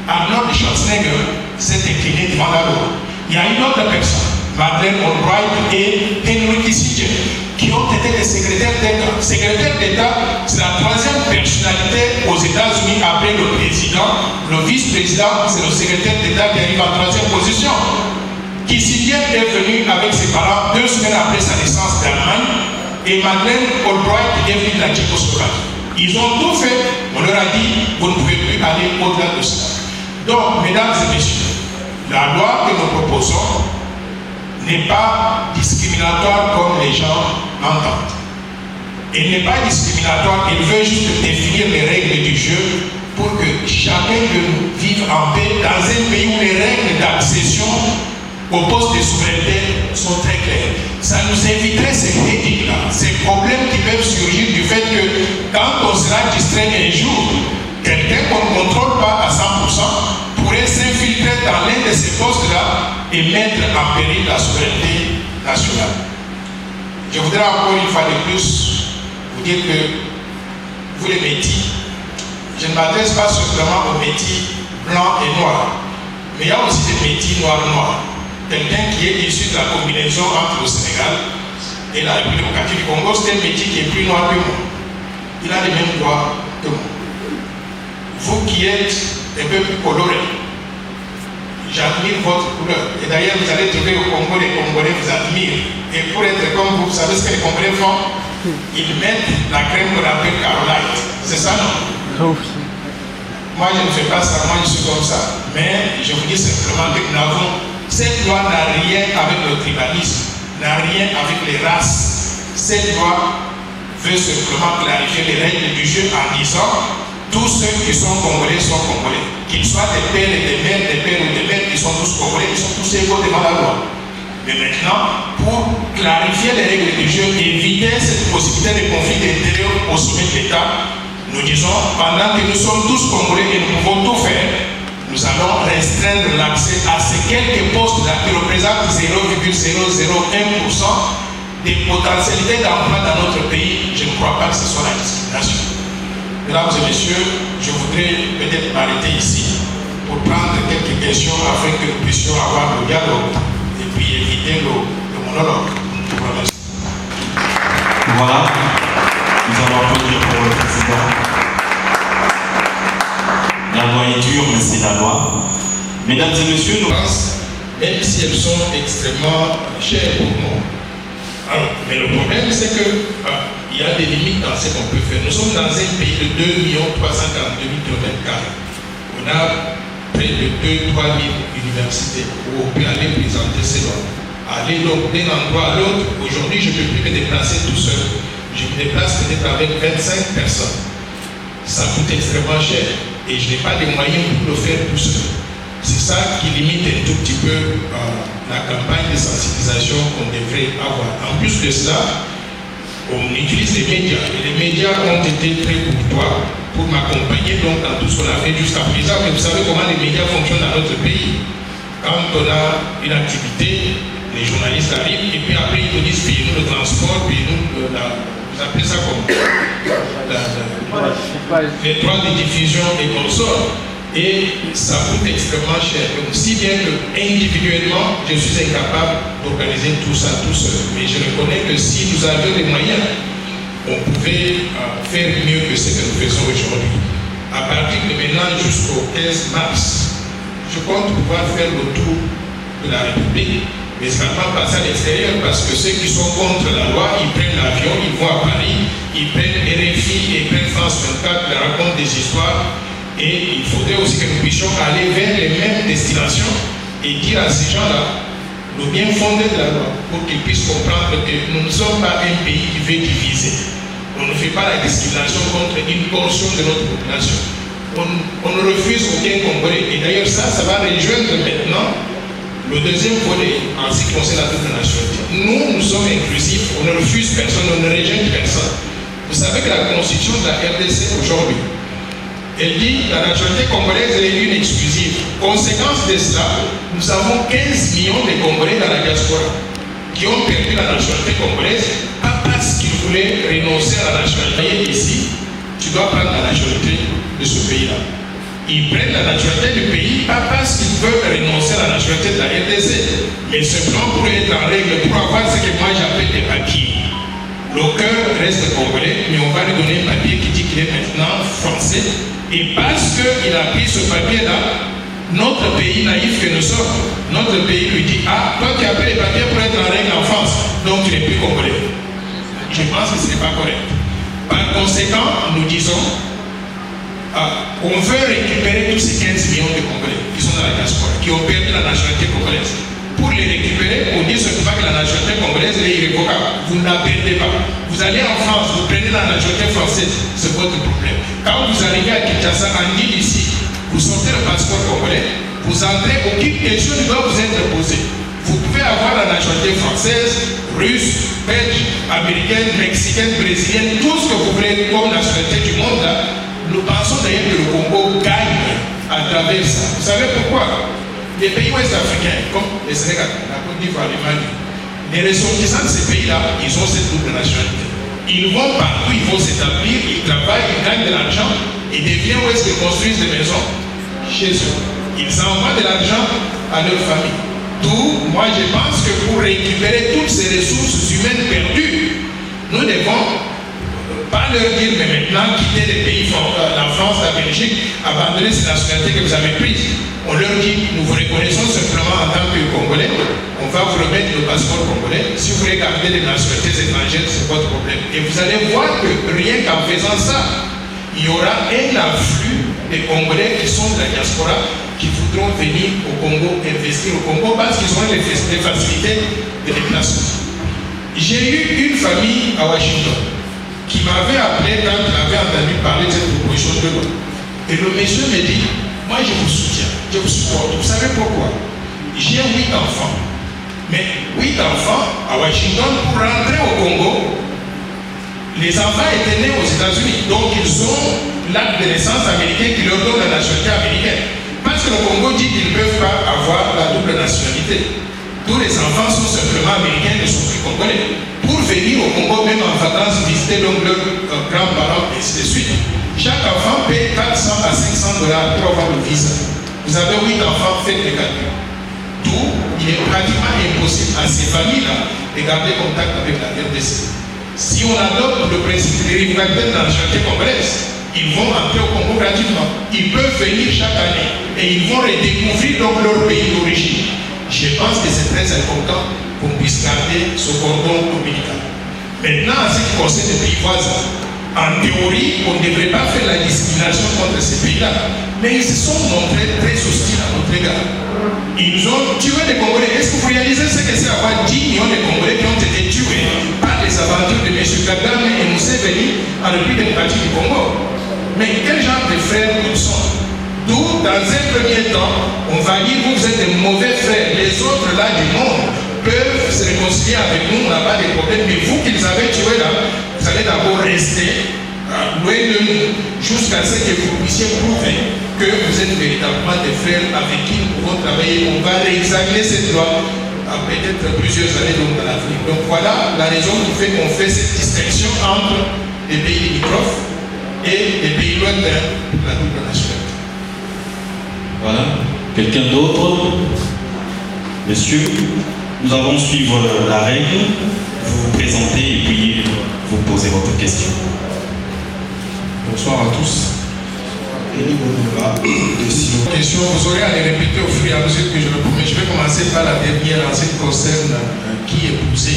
Arnold Schwarzenegger s'est incliné devant la loi. Il y a une autre personne, Madeleine Albright et Henry Kissinger, qui ont été des secrétaires d'État. Secrétaire d'État, c'est la 3e personne États-Unis, après le président, le vice-président, c'est le secrétaire d'État qui arrive en troisième position. Kissinger est venu avec ses parents 2 semaines après sa naissance d'Allemagne et Madeleine Albright est venue de la Tchécoslovaquie. Ils ont tout fait, on leur a dit, vous ne pouvez plus aller au-delà de cela. Donc, mesdames et messieurs, la loi que nous proposons n'est pas discriminatoire comme les gens l'entendent. Elle n'est pas discriminatoire, elle veut juste définir les règles du jeu pour que chacun de nous vive en paix dans un pays où les règles d'accession au poste de souveraineté sont très claires. Ça nous éviterait ces critiques-là, ces problèmes qui peuvent surgir du fait que quand on sera distrait un jour, quelqu'un qu'on ne contrôle pas à 100% pourrait s'infiltrer dans l'un de ces postes-là et mettre en péril la souveraineté nationale. Je voudrais encore une fois de plus vous dire que vous les métis, je ne m'adresse pas simplement aux métis blancs et noirs, mais il y a aussi des métis noirs. Quelqu'un qui est issu de la combinaison entre le Sénégal et la République démocratique du Congo, c'est un métis qui est plus noir que moi. Il a les mêmes droits que moi. Vous qui êtes un peu plus colorés, j'admire votre couleur. Et d'ailleurs, vous allez trouver au Congo, les Congolais vous admirent. Et pour être comme vous savez ce que les Congolais font? Ils mettent la crème qu'on appelle Carolite. C'est ça, non? Moi, je ne fais pas ça, moi je suis comme ça. Mais je vous dis simplement que nous avons. Cette loi n'a rien avec le tribalisme, n'a rien avec les races. Cette loi veut simplement clarifier les règles du jeu en disant tous ceux qui sont congolais sont congolais. Qu'ils soient des pères et des mères, des pères ou des mères, ils sont tous congolais, ils sont tous égaux devant la loi. Mais maintenant, pour clarifier les règles du jeu, éviter cette possibilité de conflit d'intérêts au sommet de l'État, nous disons, pendant que nous sommes tous congolais et nous pouvons tout faire, nous allons restreindre l'accès à ces quelques postes-là qui représentent 0,001% des potentialités d'emploi dans notre pays. Je ne crois pas que ce soit la discrimination. Mesdames et messieurs, je voudrais peut-être m'arrêter ici pour prendre quelques questions afin que nous puissions avoir le dialogue et puis éviter le monologue. Je vous remercie. Voilà, nous allons applaudir pour le président. La loi est dure, mais c'est la loi. Mesdames et messieurs, nous... Même si elles sont extrêmement chères pour nous. Alors, mais le problème, c'est que il y a des limites dans ce qu'on peut faire. Nous sommes dans un pays de 2 342 000 km². On a près de 2 000 3 000 universités où on peut aller présenter ces lois. Aller donc d'un endroit à l'autre. Aujourd'hui, je ne peux plus me déplacer tout seul. Je me déplace peut-être avec 25 personnes. Ça coûte extrêmement cher. Et je n'ai pas les moyens pour le faire tout seul. C'est ça qui limite un tout petit peu la campagne de sensibilisation qu'on devrait avoir. En plus de cela, on utilise les médias. Et les médias ont été très courtois pour m'accompagner donc dans tout ce qu'on a fait jusqu'à présent. Mais vous savez comment les médias fonctionnent dans notre pays. Quand on a une activité, les journalistes arrivent et puis après ils nous disent payez-nous le transport, payez-nous vous appelez ça comme les droits de diffusion et consorts. Et ça coûte extrêmement cher. Donc, si bien que individuellement, je suis incapable d'organiser tout ça tout seul. Mais je reconnais que si nous avions les moyens, on pouvait faire mieux que ce que nous faisons aujourd'hui. À partir de maintenant jusqu'au 15 mars, je compte pouvoir faire le tour de la République, mais également passer à l'extérieur, parce que ceux qui sont contre la loi, ils prennent l'avion, ils vont à Paris, ils prennent RFI et prennent France 24, ils racontent des histoires, et il faudrait aussi que nous puissions aller vers les mêmes destinations et dire à ces gens-là le bien fondé de la loi, pour qu'ils puissent comprendre que nous ne sommes pas un pays qui veut diviser. On ne fait pas la discrimination contre une portion de notre population. On ne refuse aucun Congolais. Et d'ailleurs, ça va rejoindre maintenant le deuxième volet en ce qui concerne la double nationalité. Nous sommes inclusifs, on ne refuse personne, on ne rejette personne. Vous savez que la constitution de la RDC aujourd'hui, elle dit que la nationalité congolaise est une exclusive. Conséquence de cela, nous avons 15 millions de Congolais dans la diaspora qui ont perdu la nationalité congolaise, pas parce qu'ils voulaient renoncer à la nationalité ici, tu dois prendre la nationalité de ce pays-là. Ils prennent la nationalité du pays, pas parce qu'ils veulent renoncer à la nationalité de la RDC, mais simplement pour être en règle, pour avoir ce que moi j'appelle des papiers. Le cœur reste congolais, mais on va lui donner un papier qui dit qu'il est maintenant français, Et parce qu'il a pris ce papier-là, notre pays naïf que nous sommes, notre pays lui dit, ah, toi tu as pris les papiers pour être en règle en France, donc tu n'es plus congolais. Je pense que ce n'est pas correct. Par conséquent, nous disons, on veut récupérer tous ces 15 millions de Congolais qui sont dans la diaspora, qui ont perdu la nationalité congolaise. Pour les récupérer, on dit seulement que la nationalité congolaise est irrévocable. Vous ne la perdez pas. Vous allez en France, vous prenez la nationalité française, c'est votre problème. Quand vous arrivez à Kinshasa, en île ici, vous sortez le passeport congolais, vous entrez, aucune question ne doit vous être posée. Vous pouvez avoir la nationalité française, russe, belge, américaine, mexicaine, brésilienne, tout ce que vous voulez comme nationalité du monde là. Nous pensons d'ailleurs que le Congo gagne à travers ça. Vous savez pourquoi? Les pays ouest-africains, comme le Sénégal, la Côte d'Ivoire, le Mali, les ressortissants de ces pays-là, ils ont cette double nationalité. Ils vont partout, ils vont s'établir, ils travaillent, ils gagnent de l'argent, et deviennent où est-ce qu'ils construisent des maisons? Chez eux. Ils envoient de l'argent à leur famille. D'où, moi je pense que pour récupérer toutes ces ressources humaines perdues, nous devons pas leur dire, mais maintenant, quittez les pays, la France, la Belgique, abandonnez ces nationalités que vous avez prises. On leur dit, nous vous reconnaissons simplement en tant que Congolais, on va vous remettre le passeport congolais. Si vous voulez garder les nationalités étrangères, c'est votre problème. Et vous allez voir que rien qu'en faisant ça, il y aura un afflux des Congolais qui sont de la diaspora, qui voudront venir au Congo, investir au Congo, parce qu'ils auront les facilités de déplacement. J'ai eu une famille à Washington qui m'avait appelé quand il avait entendu parler de cette proposition de loi. Et le monsieur me dit, moi je vous soutiens, je vous supporte. Vous savez pourquoi? J'ai 8 enfants. Mais 8 enfants à Washington, pour rentrer au Congo, les enfants étaient nés aux États-Unis. Donc ils ont l'acte de naissance américain qui leur donne la nationalité américaine. Parce que le Congo dit qu'ils ne peuvent pas avoir la double nationalité. Tous les enfants sont simplement américains, ne sont plus congolais. Pour venir au Congo, même en vacances, visiter donc leurs grands-parents, et ainsi de suite. Chaque enfant paie 400 à 500 $ pour avoir le visa. Vous avez 8 enfants, faites les calculs. D'où il est pratiquement impossible à ces familles-là de garder contact avec la RDC. Si on adopte le principe des rivalités de la nationalité congolaise, ils vont entrer au Congo gratuitement. Ils peuvent venir chaque année et ils vont redécouvrir donc leur pays d'origine. Je pense que c'est très important qu'on puisse garder ce cordon ombilical. Maintenant, en ce qui concerne les pays voisins, en théorie, on ne devrait pas faire la discrimination contre ces pays-là. Mais ils se sont montrés très hostiles à notre égard. Ils ont tué les Congolais. Est-ce que vous réalisez ce que c'est avoir 10 millions de Congolais qui ont été tués par les aventures de M. Kagame et Museveni en République démocratique du Congo? Mais quel genre de frères ils sont? D'où, dans un premier temps, on va dire vous êtes des mauvais frères. Les autres là du monde peuvent se réconcilier avec nous, on n'a pas de problème. Mais vous qui les avez tués là, vous allez d'abord rester loin de nous jusqu'à ce que vous puissiez prouver que vous êtes véritablement des frères avec qui nous pouvons travailler. On va réexaminer cette loi à peut-être plusieurs années dans l'avenir. Donc voilà la raison qui fait qu'on fait cette distinction entre les pays limitrophes et les pays lointains de la double nationalité. Voilà. Quelqu'un d'autre? Monsieur, nous allons suivre la règle. Vous vous présentez et puis vous posez votre question. Bonsoir à tous. Question, vous aurez à les répéter au fur et à mesure que je le promets. Je vais commencer par la dernière en ce qui concerne qui épousé.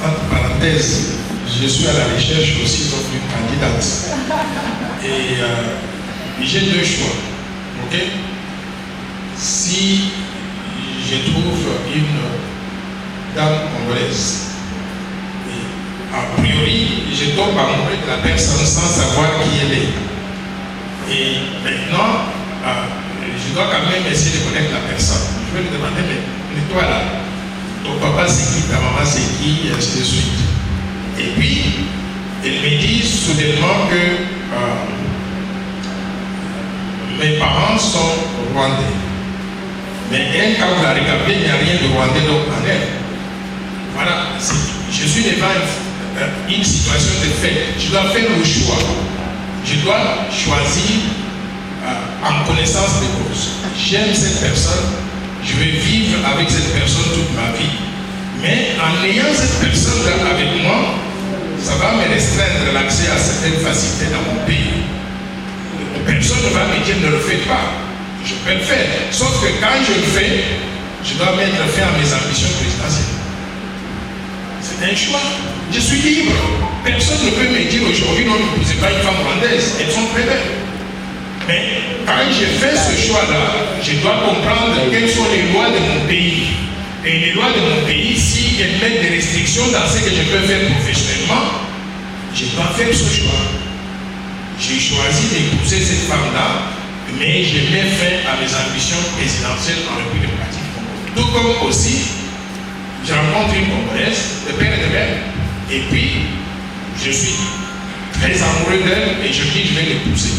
Entre parenthèses, je suis à la recherche aussi d'une candidate. Et j'ai deux choix. Ok? Si je trouve une dame congolaise, a priori, je tombe amoureux de la personne sans savoir qui elle est. Et maintenant, je dois quand même essayer de connaître la personne. Je vais lui demander, mais toi là, ton papa c'est qui, ta maman c'est qui, et ainsi de suite. Et puis, elle me dit soudainement que mes parents sont rwandais. Mais elle, quand vous la regardez, il n'y a rien de rwandais en elle. Voilà, je suis devant une situation de fait. Je dois faire le choix. Je dois choisir en connaissance de cause. J'aime cette personne, je vais vivre avec cette personne toute ma vie. Mais en ayant cette personne-là avec moi, ça va me restreindre l'accès à certaines facilités dans mon pays. personne ne va me dire ne le faites pas. Je peux le faire. Sauf que quand je le fais, je dois mettre fin à mes ambitions présidentielles. C'est un choix. Je suis libre. Personne ne peut me dire aujourd'hui non, ne posez pas une femme rwandaise. Elles sont très belles. Mais quand je fais ce choix-là, je dois comprendre quelles sont les lois de mon pays. Et les lois de mon pays, si elles mettent des restrictions dans ce que je peux faire professionnellement, je dois faire ce choix. J'ai choisi d'épouser cette femme-là, mais je mets fin à mes ambitions présidentielles en République démocratique du Congo. Tout comme aussi, je rencontre une Congolaise, de père et de mère, et puis je suis très amoureux d'elle et je dis je vais l'épouser.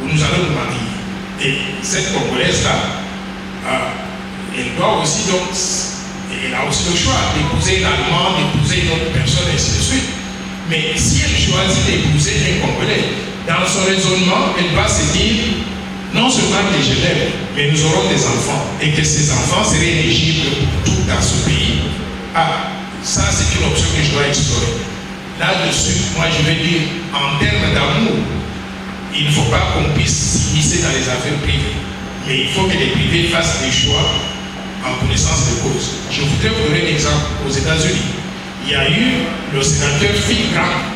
Nous allons nous marier. Et cette Congolaise-là, elle doit aussi donc, elle a aussi le choix d'épouser une Allemande, d'épouser une autre personne, et ainsi de suite. Mais si elle choisit d'épouser un Congolais, dans son raisonnement, elle va se dire, non seulement que je l'aime, mais nous aurons des enfants, et que ces enfants seraient éligibles pour tout dans ce pays. Ah, ça c'est une option que je dois explorer. Là-dessus, moi je vais dire, en termes d'amour, il ne faut pas qu'on puisse s'immiscer dans les affaires privées. Mais il faut que les privés fassent des choix en connaissance de cause. Je voudrais vous donner un exemple. Aux États-Unis, il y a eu le sénateur Phil Gramm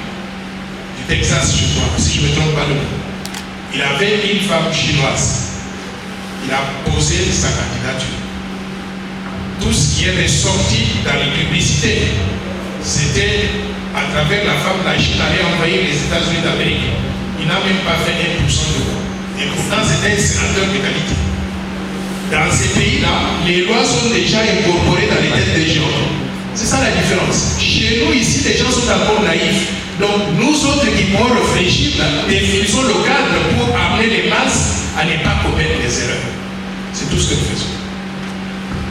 du Texas, je crois, si je ne me trompe pas le nom. Il avait une femme chinoise. Il a posé sa candidature. Tout ce qui est ressorti dans les publicités, c'était à travers la femme, la Chine allait envahir les États-Unis d'Amérique. Il n'a même pas fait 1% de voix. Et pourtant, c'était un sénateur de qualité. Dans ces pays-là, les lois sont déjà incorporées dans les têtes des gens. C'est ça la différence. Chez nous, ici, les gens sont encore naïfs. Donc, nous autres qui pouvons réfléchir, définissons le cadre pour amener les masses à ne pas commettre des erreurs. C'est tout ce que nous faisons.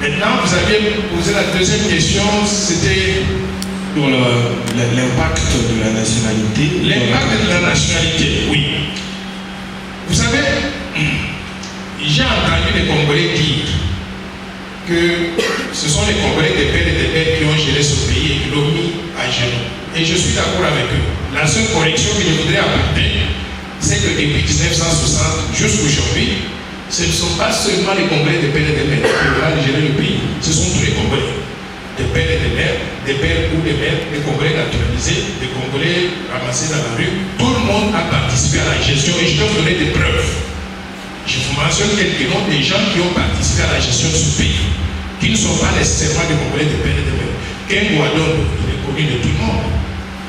Maintenant, vous aviez posé la deuxième question, c'était sur l'impact de la nationalité. L'impact de la nationalité, oui. Vous savez, j'ai entendu les Congolais dire que ce sont les Congolais des pères et des mères qui ont géré ce pays et qui l'ont mis à genoux. Et je suis d'accord avec eux. La seule correction que je voudrais apporter, c'est que depuis 1960 jusqu'aujourd'hui, ce ne sont pas seulement les Congolais des pères et des mères qui ont géré le pays, ce sont tous les Congolais. Des pères et des mères, des pères ou des mères, des Congolais naturalisés, des Congolais ramassés dans la rue. Tout le monde a participé à la gestion et je peux vous donner des preuves. Je vous mentionne quelques noms des gens qui ont participé à la gestion de ce pays, qui ne sont pas nécessairement des Congolais des pères et des mères. Ken Guadon, il est connu de tout le monde.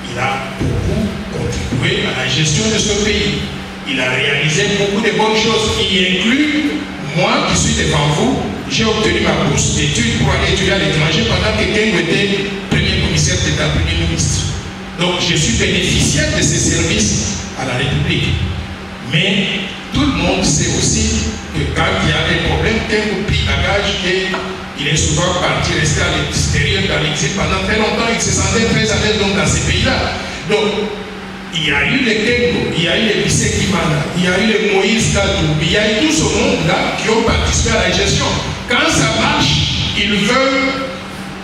Il a beaucoup contribué à la gestion de ce pays. Il a réalisé beaucoup de bonnes choses qui incluent moi qui suis devant vous. J'ai obtenu ma bourse d'études pour aller étudier à l'étranger pendant que Kengo était premier commissaire d'État, premier ministre. Donc je suis bénéficiaire de ces services à la République. Mais tout le monde sait aussi que quand il y a des problèmes, Kengo plie la gage et il est souvent parti rester à l'extérieur, dans l'exil pendant très longtemps. Il se sentait très à l'aise dans ces pays-là. Donc il y a eu les Kengo, il y a eu les Bissé Kimana, il y a eu les Moïse Kadou, il y a eu tout ce monde-là qui ont participé à la gestion. Quand ça marche, ils veulent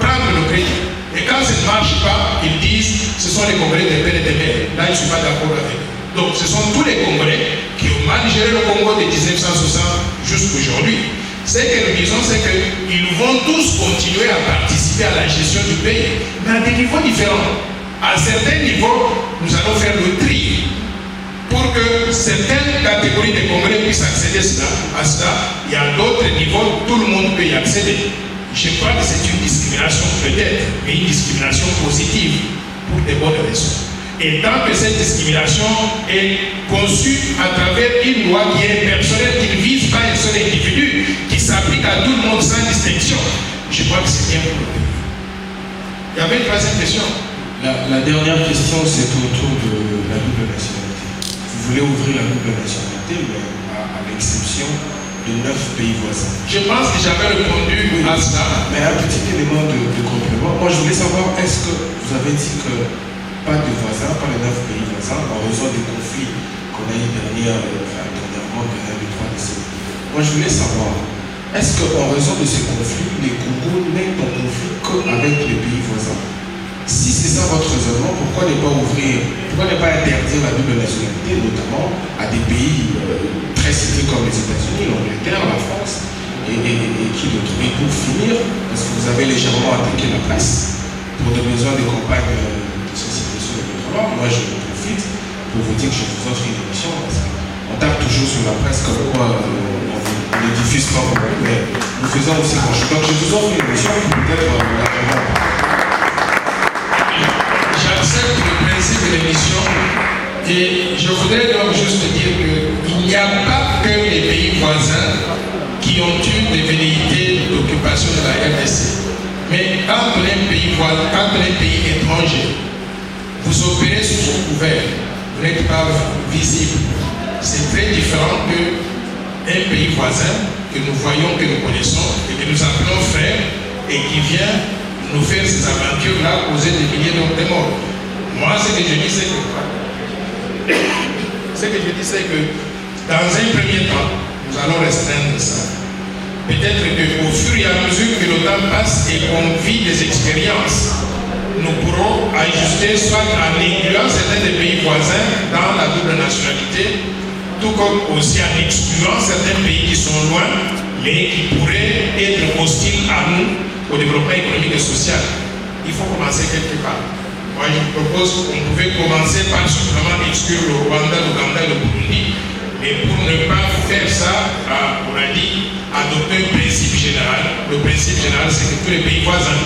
prendre le crédit. Et quand ça ne marche pas, ils disent ce sont les Congolais des pères et des mères. Là, je ne suis pas d'accord avec eux. Donc, ce sont tous les Congolais qui ont mal géré le Congo de 1960 jusqu'aujourd'hui. Ce que nous disons, c'est qu'ils vont tous continuer à participer à la gestion du pays, mais à des niveaux différents. À certains niveaux, nous allons faire le tri pour que certaines catégories de Congolais puissent accéder à cela. Il y a d'autres niveaux où tout le monde peut y accéder. Je crois que c'est une discrimination peut-être, mais une discrimination positive pour des bonnes raisons. Et tant que cette discrimination est conçue à travers une loi qui est personnelle, qui ne vise pas un seul individu, qui s'applique à tout le monde sans distinction, je crois que c'est bien pour le pays. Il y avait une troisième question. La dernière question, c'est autour de la double nationalité. Vous voulez ouvrir la double nationalité, mais à l'exception de 9 pays voisins. Je pense que j'avais répondu à cela. Mais un petit élément de complément. Moi, je voulais savoir, est-ce que vous avez dit que pas de voisins, pas les 9 pays voisins, en raison des conflits qu'on a eu dernièrement, derrière les 3 décennies. Moi, je voulais savoir, est-ce qu'en raison de ces conflits, les Congo n'est en conflit qu'avec les pays voisins? Si c'est ça votre raisonnement, pourquoi ne pas interdire la double nationalité, notamment à des pays très cités comme les États-Unis, l'Angleterre, la France, et qui d'autres. Et pour finir, parce que vous avez légèrement attaqué la presse, pour des besoins de campagne de sensibilisation de votre langue, moi je profite pour vous dire que je vous offre une émission, parce qu'on tape toujours sur la presse comme quoi on ne diffuse pas, mais nous faisons aussi grand chose. Donc je vous offre une émission qui peut-être J'accepte le principe de l'émission et je voudrais donc juste dire qu'il n'y a pas que les pays voisins qui ont eu des velléités d'occupation de la RDC. Mais quand on est un pays étranger, vous opérez sous couvert, vous n'êtes pas visible. C'est très différent qu'un pays voisin que nous voyons, que nous connaissons et que nous appelons frère et qui vient nous faire ces aventures-là, causer des milliers de morts. Moi, ce que je dis, c'est que dans un premier temps, nous allons restreindre ça. Peut-être qu'au fur et à mesure que le temps passe et qu'on vit des expériences, nous pourrons ajuster soit en incluant certains des pays voisins dans la double nationalité, tout comme aussi en excluant certains pays qui sont loin, mais qui pourraient être hostiles à nous, au développement économique et social. Il faut commencer quelque part. Moi, je propose qu'on pouvait commencer par simplement exclure le Rwanda, l'Ouganda et le Burundi, mais pour ne pas faire ça, on a dit, adopter un principe général. Le principe général, c'est que tous les pays voisins,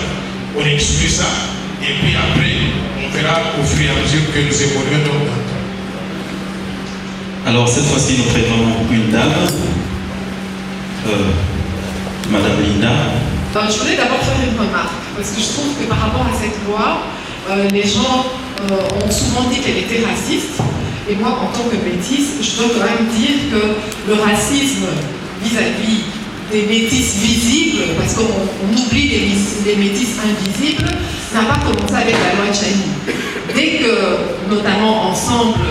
on exclut ça, et puis après, on verra au fur et à mesure que nous évoluons dans le temps. Alors, cette fois-ci, nous traitons une dame, Madame Linda. Je voulais d'abord faire une remarque, parce que je trouve que par rapport à cette loi, les gens ont souvent dit qu'elle était raciste. Et moi, en tant que métisse, je dois quand même dire que le racisme vis-à-vis des métisses visibles, parce qu'on oublie les métisses invisibles, n'a pas commencé avec la loi Tchani. Dès que, notamment Ensemble,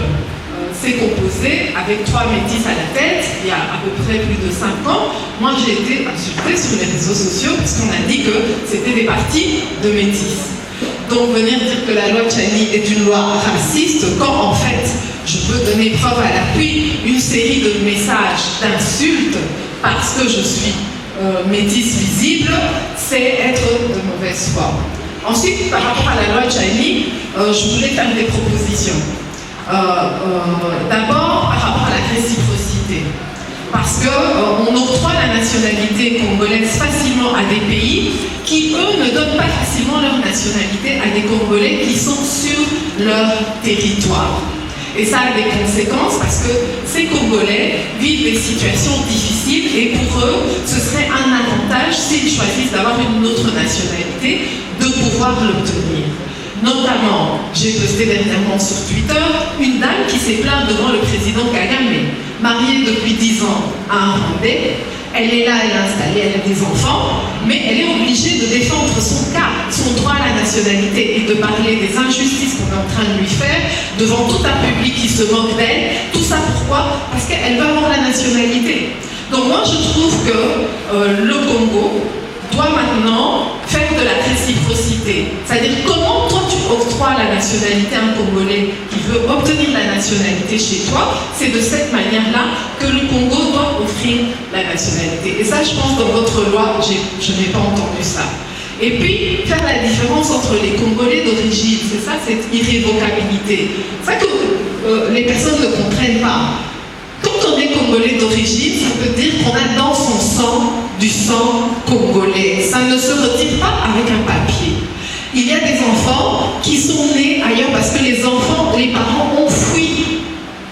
s'est composé avec 3 métisses à la tête, il y a à peu près plus de 5 ans, moi j'ai été insultée sur les réseaux sociaux parce qu'on a dit que c'était des partis de métisses. Donc venir dire que la loi Tchani est une loi raciste, quand en fait je peux donner preuve à l'appui une série de messages d'insultes parce que je suis métisse visible, c'est être de mauvaise foi. Ensuite, par rapport à la loi Tchani, je voulais faire des propositions. D'abord, par rapport à la réciprocité. Parce qu'on octroie la nationalité congolaise facilement à des pays qui, eux, ne donnent pas facilement leur nationalité à des Congolais qui sont sur leur territoire. Et ça a des conséquences parce que ces Congolais vivent des situations difficiles et pour eux, ce serait un avantage s'ils choisissent d'avoir une autre nationalité de pouvoir l'obtenir. Notamment, j'ai posté dernièrement sur Twitter une dame qui s'est plainte devant le président Kagame, mariée depuis 10 ans à un Rwandais. Elle est là, elle est installée, elle a des enfants, mais elle est obligée de défendre son cas, son droit à la nationalité et de parler des injustices qu'on est en train de lui faire devant tout un public qui se moque d'elle. Tout ça pourquoi? Parce qu'elle veut avoir la nationalité. Donc moi je trouve que le Congo doit maintenant faire de la réciprocité. C'est-à-dire comment toi tu octroies la nationalité à un Congolais qui veut obtenir la nationalité chez toi, c'est de cette manière-là que le Congo doit offrir la nationalité. Et ça, je pense, dans votre loi, je n'ai pas entendu ça. Et puis, faire la différence entre les Congolais d'origine, c'est ça, cette irrévocabilité. C'est ça que les personnes ne comprennent pas. Quand on est Congolais d'origine, ça veut dire qu'on a dans son sang du sang congolais. Ça ne se retire pas avec un papier. Il y a des enfants qui sont nés ailleurs parce que les parents ont fui.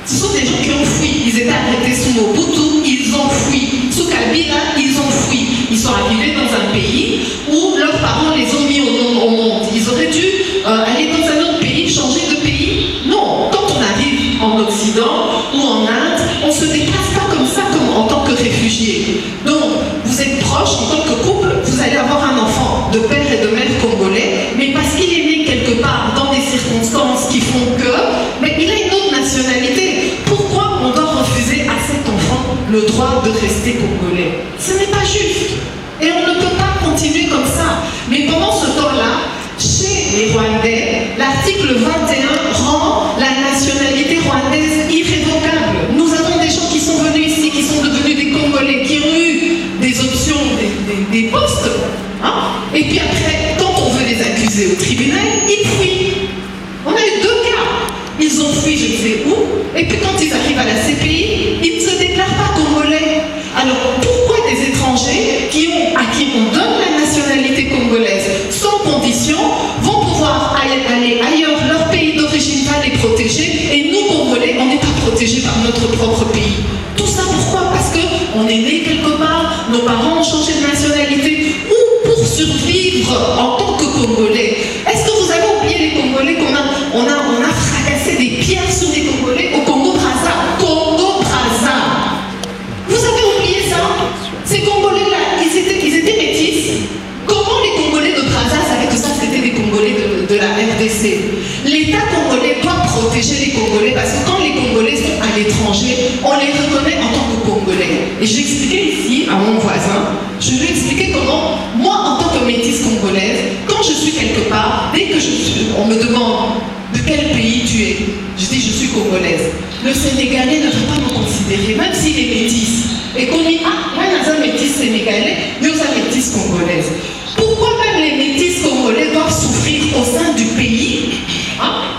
Ce sont des gens qui ont fui. Ils étaient arrêtés sous Mobutu, ils ont fui. Sous Kabila, ils ont fui. Ils sont arrivés dans un pays où leurs parents les ont mis au monde. Ils auraient dû aller dans un autre pays, changer de pays. Non, quand on arrive en Occident ou en Inde, on ne se déplace pas comme ça en tant que réfugié. Donc, vous êtes proches en tant que couple, vous allez avoir un enfant de père et de mère congolais, mais parce qu'il est né quelque part dans des circonstances qui font que, mais il a une autre nationalité. Pourquoi on doit refuser à cet enfant le droit de rester congolais? Ce n'est pas juste. Et on ne peut pas continuer comme ça. Mais pendant ce temps-là, chez les Rwandais Et puis quand ils arrivent à la CPI, ils ne se déclarent pas congolais. Alors pourquoi des étrangers à qui on donne la nationalité congolaise sans condition vont pouvoir aller ailleurs, leur pays d'origine va les protéger, et nous Congolais, on n'est pas protégés par notre propre pays? Tout ça pourquoi? Parce qu'on est né quelque part, nos parents ont changé de nationalité, ou pour survivre en tant que Congolais. Est-ce que vous avez oublié les Congolais qu'on a fracassé des pierres sur les Congolais au Congo-Brazza? Congo-Brazza! Vous avez oublié ça? Ces Congolais-là, ils étaient métis. Comment les Congolais de Brazza savaient que ça c'était des Congolais de la RDC? L'État congolais doit protéger les Congolais parce que quand les Congolais sont à l'étranger, on les reconnaît en tant que Congolais. Et j'ai expliqué ici à mon voisin, je lui ai expliqué comment, moi en tant que métisse congolaise, quand je suis quelque part, dès que on me demande de quel pays tu es, je dis je suis congolaise. Le Sénégalais ne peut pas me considérer, même s'il est métisse. Et qu'on dit, ah, moi, je suis métisse sénégalais, mais je suis métisse congolaise. Pourquoi même les métis congolais doivent souffrir au sein du pays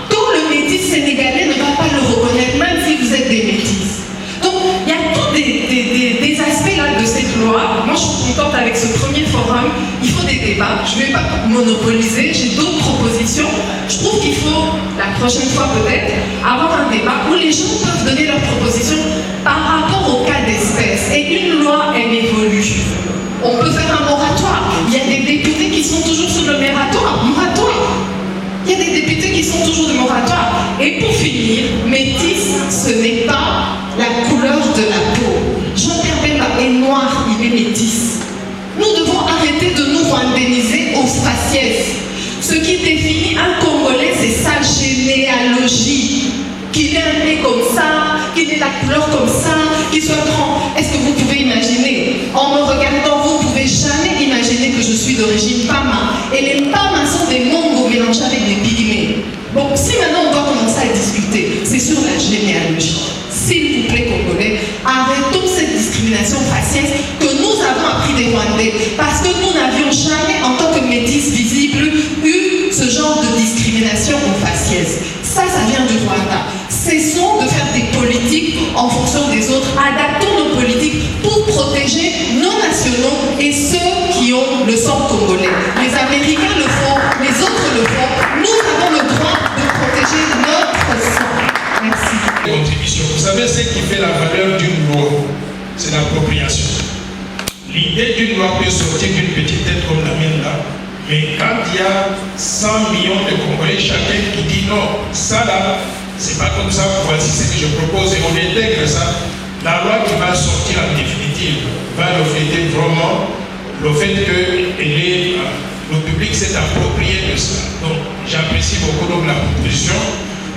quand le métis sénégalais ne va pas le reconnaître, même si vous êtes des métis? Donc, il y a tous des aspects là de cette loi. Moi, je suis contente avec ce premier forum. Il faut des débats. Je ne vais pas monopoliser. J'ai d'autres propositions. Je trouve qu'il faut, la prochaine fois peut-être, avoir un débat où les gens peuvent donner leurs propositions par rapport au cas d'espèce. Et une loi, elle évolue. On peut faire un moratoire. Il y a des députés qui sont toujours sur le moratoire. Il y a des députés qui sont toujours de moratoire. Et pour finir, métis, ce n'est pas la couleur de la peau. Jean-Pierre Bemba est noir, il est métis. Nous devons arrêter de nous rwandéniser au faciès. Ce qui définit un Congolais, c'est sa généalogie. Qu'il ait un nez comme ça, qu'il ait la couleur comme ça, qu'il soit grand. Est-ce que vous pouvez imaginer? En me regardant, vous ne pouvez jamais imaginer que je suis d'origine Pama. Et les Pamas sont des Mongos mélangés avec des Pygmées. Bon, si maintenant on doit commencer à discuter, c'est sur la généalogie. S'il vous plaît, Congolais, arrêtons cette discrimination faciès que nous avons appris des Rwandais. Parce que nous n'avions jamais, en tant que métis visible, eu ce genre de discrimination au faciès. Ça vient du Rwanda. Cessons de faire des politiques en fonction des autres. Adaptons nos politiques pour protéger nos nationaux et ceux qui ont le sang congolais. Les Américains le font, les autres le font. Nous avons le droit de protéger notre sang. Merci. Contribution. Vous savez ce qui fait la valeur d'une loi? C'est l'appropriation. L'idée d'une loi peut sortir d'une petite tête comme la mienne là. Mais quand il y a 100 millions de Congolais, chacun qui dit non, ça là, c'est pas comme ça, voici ce que je propose et on intègre ça, la loi qui va sortir en définitive va refléter vraiment le fait que le public s'est approprié de ça. Donc j'apprécie beaucoup donc la proposition,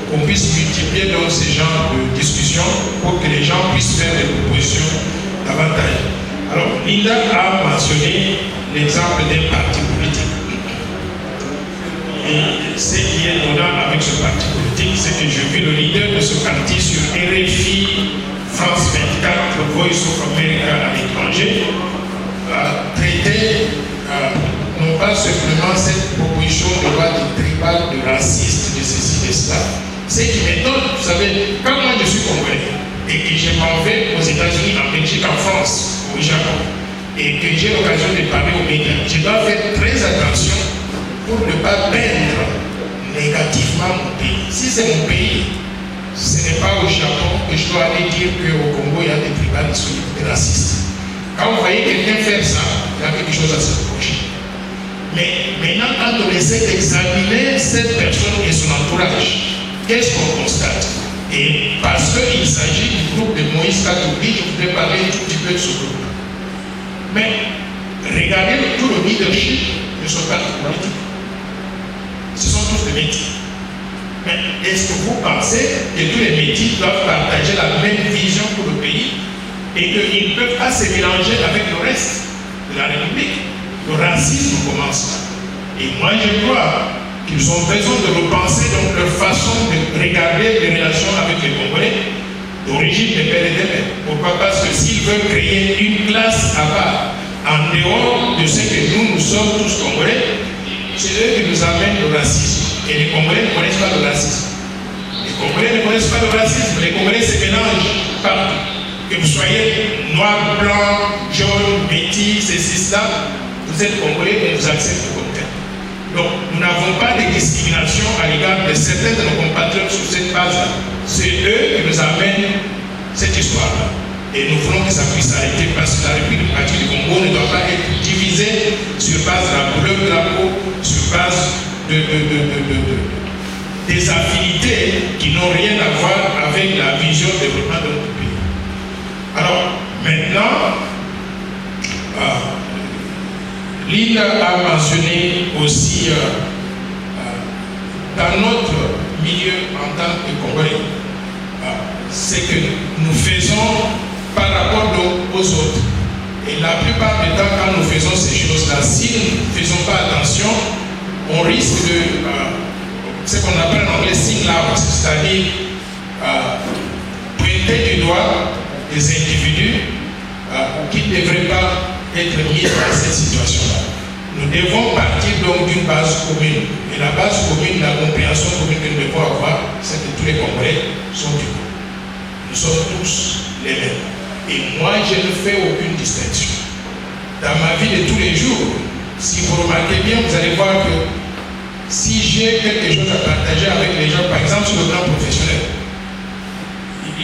qu'on puisse multiplier donc ces genres de discussions pour que les gens puissent faire des propositions davantage. Alors Linda a mentionné l'exemple d'un parti politique. Et ce qui est notable avec ce parti politique, c'est que j'ai vu le leader de ce parti sur RFI, France 24, Voice of America à l'étranger, traiter non pas simplement cette proposition de loi de tribal, de raciste, de ceci, de cela. Ce qui m'étonne, vous savez, quand moi je suis congolais et que je m'en vais aux États-Unis, en Belgique, en France, au Japon, et que j'ai l'occasion de parler aux médias, je dois faire très attention pour ne pas peindre négativement mon pays. Si c'est mon pays, ce n'est pas au Japon que je dois aller dire qu'au Congo, il y a des tribalistes ou des racistes. Quand vous voyez quelqu'un faire ça, il y a quelque chose à se reprocher. Mais maintenant, quand on essaie d'examiner cette personne et son entourage, qu'est-ce qu'on constate? Et parce qu'il s'agit du groupe de Moïse Katumbi, je voudrais parler un tout petit peu de ce groupe. Mais regardez tout le leadership de ce parti politique. Ce sont tous des métis. Mais est-ce que vous pensez que tous les métis doivent partager la même vision pour le pays et qu'ils ne peuvent pas se mélanger avec le reste de la République? Le racisme commence là. Et moi je crois qu'ils ont besoin de repenser donc leur façon de regarder les relations avec les Congolais d'origine des pères et des mères. Pourquoi? Parce que s'ils veulent créer une classe à part, en dehors de ce que nous sommes tous Congolais, c'est eux qui nous amènent le racisme. Et les Congolais ne connaissent pas le racisme. Les Congolais ne connaissent pas le racisme. Les Congolais se mélangent partout. Que vous soyez noir, blanc, jaune, métis, ceci, cela, vous êtes Congolais et on vous accepte comme tel. Donc, nous n'avons pas de discrimination à l'égard de certains de nos compatriotes sur cette base-là. C'est eux qui nous amènent cette histoire-là. Et nous voulons que ça puisse arrêter parce que la République démocratique du Congo ne doit pas être divisée sur base de la couleur de la peau, sur base des affinités qui n'ont rien à voir avec la vision de développement de notre pays. Alors, maintenant, Lynn a mentionné aussi dans notre milieu en tant que Congolais, c'est que nous faisons par rapport donc aux autres. Et la plupart du temps, quand nous faisons ces choses-là, si nous ne faisons pas attention, on risque de ce qu'on appelle en anglais single out, c'est-à-dire pointer du doigt des individus qui ne devraient pas être mis dans cette situation-là. Nous devons partir donc d'une base commune. Et la base commune, la compréhension commune que nous devons avoir, c'est que tous les Congolais sont égaux. Nous sommes tous les mêmes. Et moi, je ne fais aucune distinction. Dans ma vie de tous les jours, si vous remarquez bien, vous allez voir que si j'ai quelque chose à partager avec les gens, par exemple sur le plan professionnel,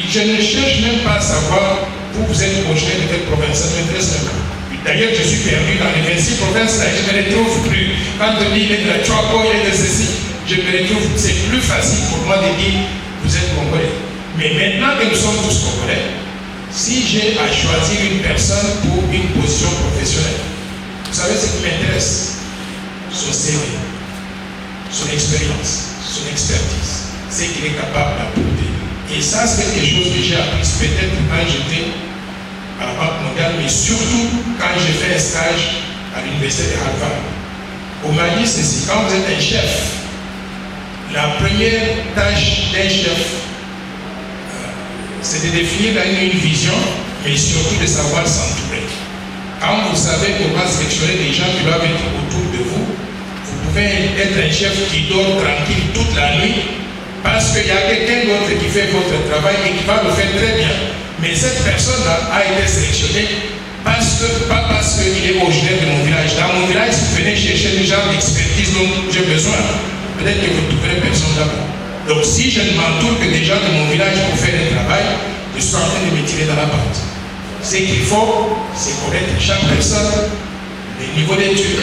je ne cherche même pas à savoir où vous êtes originaire de quelle province, ça m'intéresse même pas. D'ailleurs, je suis perdu dans les 26 provinces là, je ne me retrouve plus. Quand on dit il est de la Chopo, il est de ceci, je me retrouve, c'est plus facile pour moi de dire vous êtes Congolais. Mais maintenant que nous sommes tous Congolais, si j'ai à choisir une personne pour une position professionnelle, vous savez ce qui m'intéresse? Son CV, son expérience, son expertise, ce qu'il est capable d'apporter. Et ça, c'est quelque chose que j'ai appris peut-être quand j'étais à la Banque mondiale, mais surtout quand j'ai fait un stage à l'université de Harvard. On m'a dit ceci, quand vous êtes un chef, la première tâche d'un chef, c'est de définir une vision, mais surtout de savoir s'entourer. Quand vous savez comment sélectionner des gens qui doivent être autour de vous, vous pouvez être un chef qui dort tranquille toute la nuit, parce qu'il y a quelqu'un d'autre qui fait votre travail et qui va le faire très bien. Mais cette personne-là a été sélectionnée pas parce qu'il est originaire de mon village. Dans mon village, si vous venez chercher le genre d'expertise dont j'ai besoin, peut-être que vous ne trouverez personne là-bas. Donc si je ne m'entoure que des gens de mon village pour faire un travail, je suis en train de me tirer dans la patte. Ce qu'il faut, c'est connaître chaque personne, les niveaux d'études,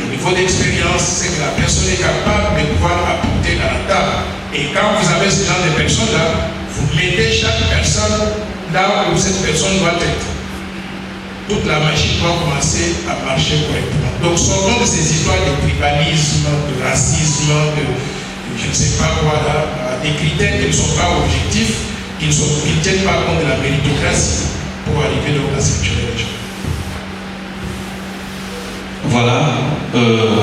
les niveaux d'expérience, c'est que la personne est capable de pouvoir apporter à la table. Et quand vous avez ce genre de personnes-là, vous mettez chaque personne là où cette personne doit être. Toute la machine doit commencer à marcher correctement. Donc sortons de ces histoires de tribalisme, de racisme, de je ne sais pas quoi là, des critères qui ne sont pas objectifs, qui ne tiennent pas compte de la méritocratie pour arriver donc à sélectionner les gens. Voilà,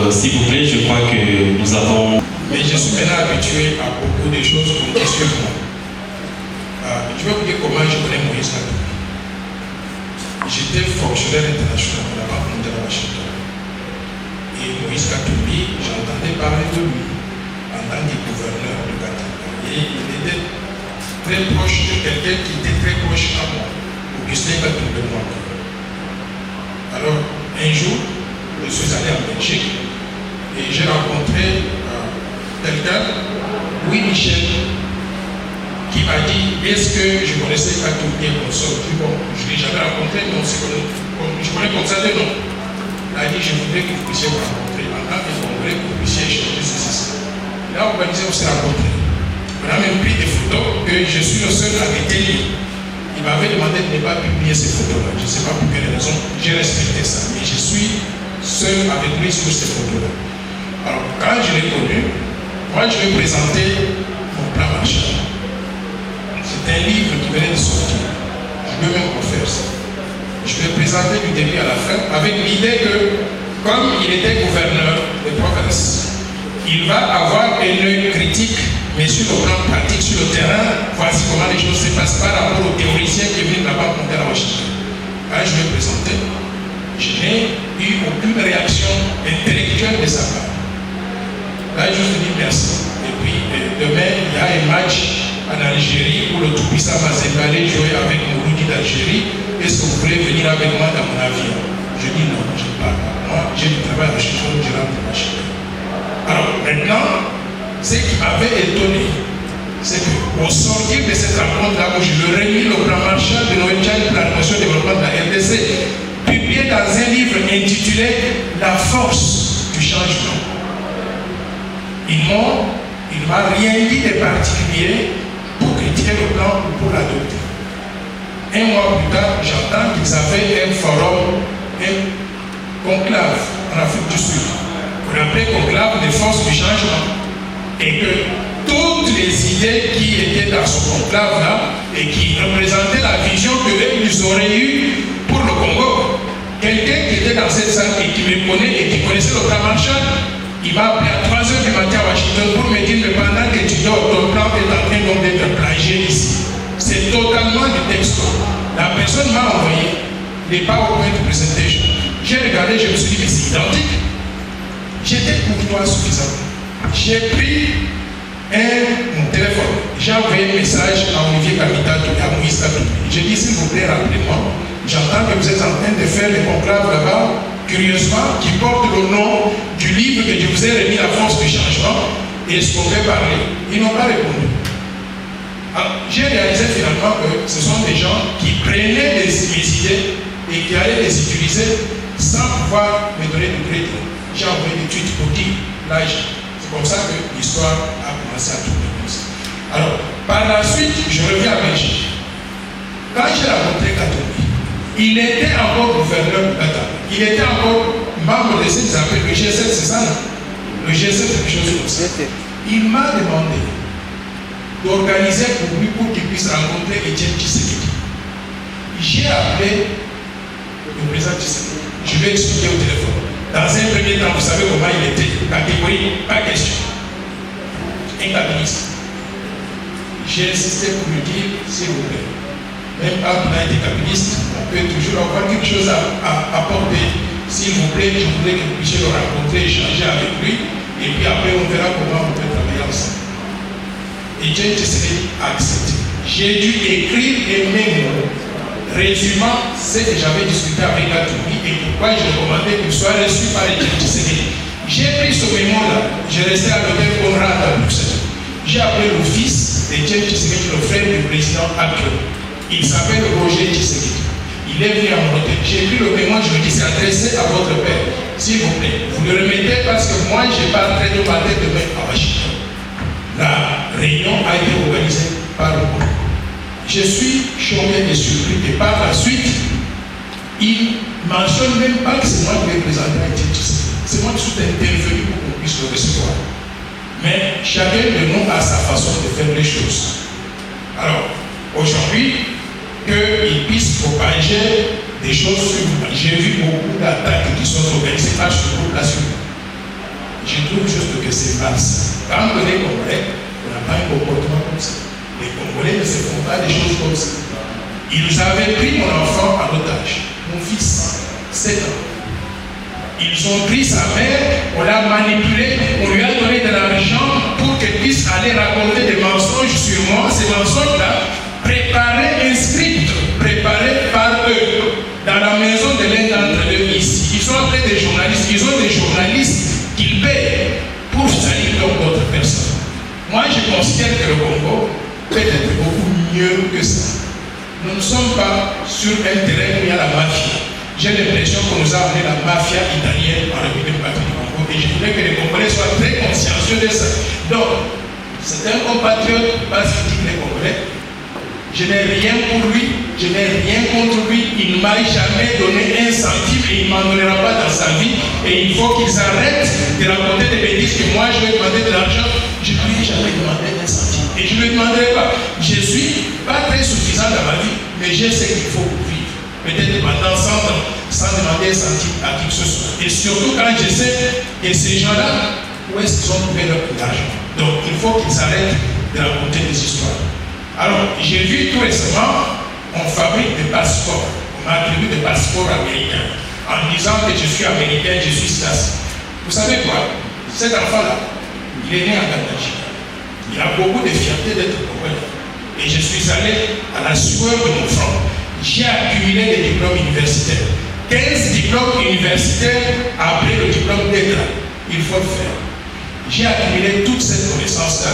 s'il vous plaît, je crois que nous avons... Mais je suis maintenant habitué à beaucoup de choses qu'on dit sur moi. Je vais vous dire comment je connais Moïse Katumbi. J'étais fonctionnaire international de la Banque mondiale à Washington. Et Moïse Katumbi, j'entendais parler de lui en tant que gouverneur de Katanga. Et il était très proche de quelqu'un qui était très proche à moi, Augustin Katumbi. Alors, un jour, je suis allé en Belgique et j'ai rencontré quelqu'un, Louis Michel, qui m'a dit est-ce que je connaissais Katumbi comme ça? Bon, je ne l'ai jamais rencontré, mais je connais comme ça de nom. Il a dit je voudrais que vous puissiez vous rencontrer en tant que Congolais, que vous puissiez échanger ceci. Il a organisé, on s'est rencontrés. On a même pris des photos que je suis le seul à retenir. Il m'avait demandé de ne pas publier ces photos-là. Je ne sais pas pour quelle raison, j'ai respecté ça, mais je suis seul avec lui sur ces photos-là. Alors, quand je l'ai connu, moi je lui ai présenté mon plan Marshall. C'est un livre qui venait de sortir. Je lui ai même offert ça. Je lui ai présenté du début à la fin avec l'idée que, comme il était gouverneur de province, il va avoir un œil critique, mais sur le plan pratique, sur le terrain, voici comment les choses se passent par rapport aux théoriciens qui viennent de la Banque mondiale à Washington. Quand je lui ai présenté, je n'ai eu aucune réaction intellectuelle de sa part. Là, je lui ai dit merci. Et puis, demain, il y a un match en Algérie où le tout-puissant Mazembe allait jouer avec Mouloudi d'Algérie. Est-ce que vous voulez venir avec moi dans mon avion? Je dis non, je ne pars pas. Moi, j'ai du travail à Washington, je rentre à Washington. Alors maintenant, ce qui m'avait étonné, c'est qu'au sortir de cette rencontre-là, où je leur ai mis le plan Marshall de Noël Tchad pour la promotion et développement de la RDC, publié dans un livre intitulé La force du changement. Il ne m'a rien dit de particulier pour critiquer le plan ou pour l'adopter. Un mois plus tard, j'entends qu'ils avaient un forum, un conclave en Afrique du Sud, qu'on appelait conclave des forces du changement. Et que toutes les idées qui étaient dans ce conclave-là et qui représentaient la vision qu'ils auraient eue pour le Congo, quelqu'un qui était dans cette salle et qui me connaît et qui connaissait le plan Marshall, il m'a appelé à 3h du matin à Washington pour me dire que pendant que tu dors, ton plan est en train d'être plagié ici. C'est totalement du texte. La personne m'a envoyé les PowerPoint presentation. J'ai regardé, je me suis dit, mais c'est identique. J'étais courtois suffisamment. J'ai pris mon téléphone, j'ai envoyé un message à Olivier Kamitato et à Moïse Katumbi. J'ai dit, s'il vous plaît, rappelez-moi, j'entends que vous êtes en train de faire des conclaves là-bas, curieusement, qui portent le nom du livre que je vous ai remis, La force du changement, et est-ce qu'on peut parler? Ils n'ont pas répondu. Alors, j'ai réalisé finalement que ce sont des gens qui prenaient mes idées et qui allaient les utiliser sans pouvoir me donner de crédit. J'ai envoyé des tweets pour dire, là, c'est comme ça que l'histoire a commencé à tourner comme ça. Alors, par la suite, je reviens à Belgique. Quand j'ai rencontré Katumbi, il était encore gouverneur du Qatar. Il était encore membre de ce qu'ils appellent le G7, c'est ça, non? Le G7, quelque chose comme ça. Il m'a demandé d'organiser pour lui pour qu'il puisse rencontrer Etienne Tshisekedi. J'ai appelé le président Tshisekedi. Je lui ai expliqué au téléphone. Dans un premier temps, vous savez comment il était. Catégorie, pas question. Incapacité. J'ai insisté pour lui dire, s'il vous plaît, même quand on a été capitaliste, on peut toujours avoir quelque chose à apporter. S'il vous plaît, je voudrais que vous puissiez le rencontrer, échanger avec lui, et puis après on verra comment on peut travailler ensemble. Et Etienne Tshisekedi a accepté. J'ai dû écrire un mémo résumant ce que j'avais discuté avec Katumbi et pourquoi j'ai demandé qu'il soit reçu par Etienne Tshisekedi. J'ai pris ce mémo-là, j'ai resté à l'hôtel Conrad à Bruxelles. J'ai appelé le fils d'Etienne Tshisekedi, le frère du président actuel. Il s'appelle Roger Tshisekedi. Il est venu à mon hôtel. J'ai pris le mémo, je lui ai dit, c'est adressé à votre père. S'il vous plaît, vous le remettez parce que moi, je n'ai pas en train de parler demain à Washington. La réunion a été organisée par le groupe. Je suis choqué et surpris que par la suite, il ne mentionne même pas que c'est moi qui vais présenter à Etienne Tshisekedi. C'est moi qui suis intervenu pour qu'on puisse le recevoir. Mais chacun de nous a sa façon de faire les choses. Alors, aujourd'hui, qu'ils puissent propager des choses sur moi. J'ai vu beaucoup d'attaques qui sont organisées par ce groupe-là sur moi. Je trouve juste que c'est malsain. Quand on est Congolais, on n'a pas un comportement comme ça. Les Congolais ne se font pas des choses comme ça. Ils avaient pris mon enfant en otage, mon fils, 7 ans. Ils ont pris sa mère, on l'a manipulée, on lui a donné de l'argent pour qu'elle puisse aller raconter des mensonges sur moi. Ces mensonges-là, préparés, un script préparé par eux, dans la maison de l'un d'entre eux ici. Ils ont appelé des journalistes, ils ont des journalistes qu'ils payent pour salir d'autres personnes. Moi, je considère que le Congo peut être beaucoup mieux que ça. Nous ne sommes pas sur un terrain où il y a la mafia. J'ai l'impression qu'on nous a amené la mafia italienne en République du Congo et je voudrais que les Congolais soient très consciencieux de ça. Donc, c'est un compatriote parce qu'il dit les Congolais. Je n'ai rien pour lui, je n'ai rien contre lui, il ne m'a jamais donné un centime et il ne m'en donnera pas dans sa vie. Et il faut qu'ils arrêtent de raconter des bêtises que moi je vais demander de l'argent. Je ne lui ai jamais demandé un centime. Et je ne lui demanderai pas. Je ne suis pas très suffisant dans ma vie, mais je sais qu'il faut vivre. Peut-être pendant 100 ans, sans demander un centime à qui que ce soit. Et surtout quand je sais que ces gens-là, où est-ce qu'ils ont trouvé leur argent. Donc il faut qu'ils arrêtent de raconter des histoires. Alors, j'ai vu tout récemment, on fabrique des passeports, on m'attribue des passeports américains, en disant que je suis américain, je suis ça. Vous savez quoi? Cet enfant-là, il est né en Tanganyika. Il a beaucoup de fierté d'être congolais. Et je suis allé à la sueur de mon front. J'ai accumulé des diplômes universitaires. 15 diplômes universitaires après le diplôme d'État. Il faut le faire. J'ai accumulé toute cette connaissance-là,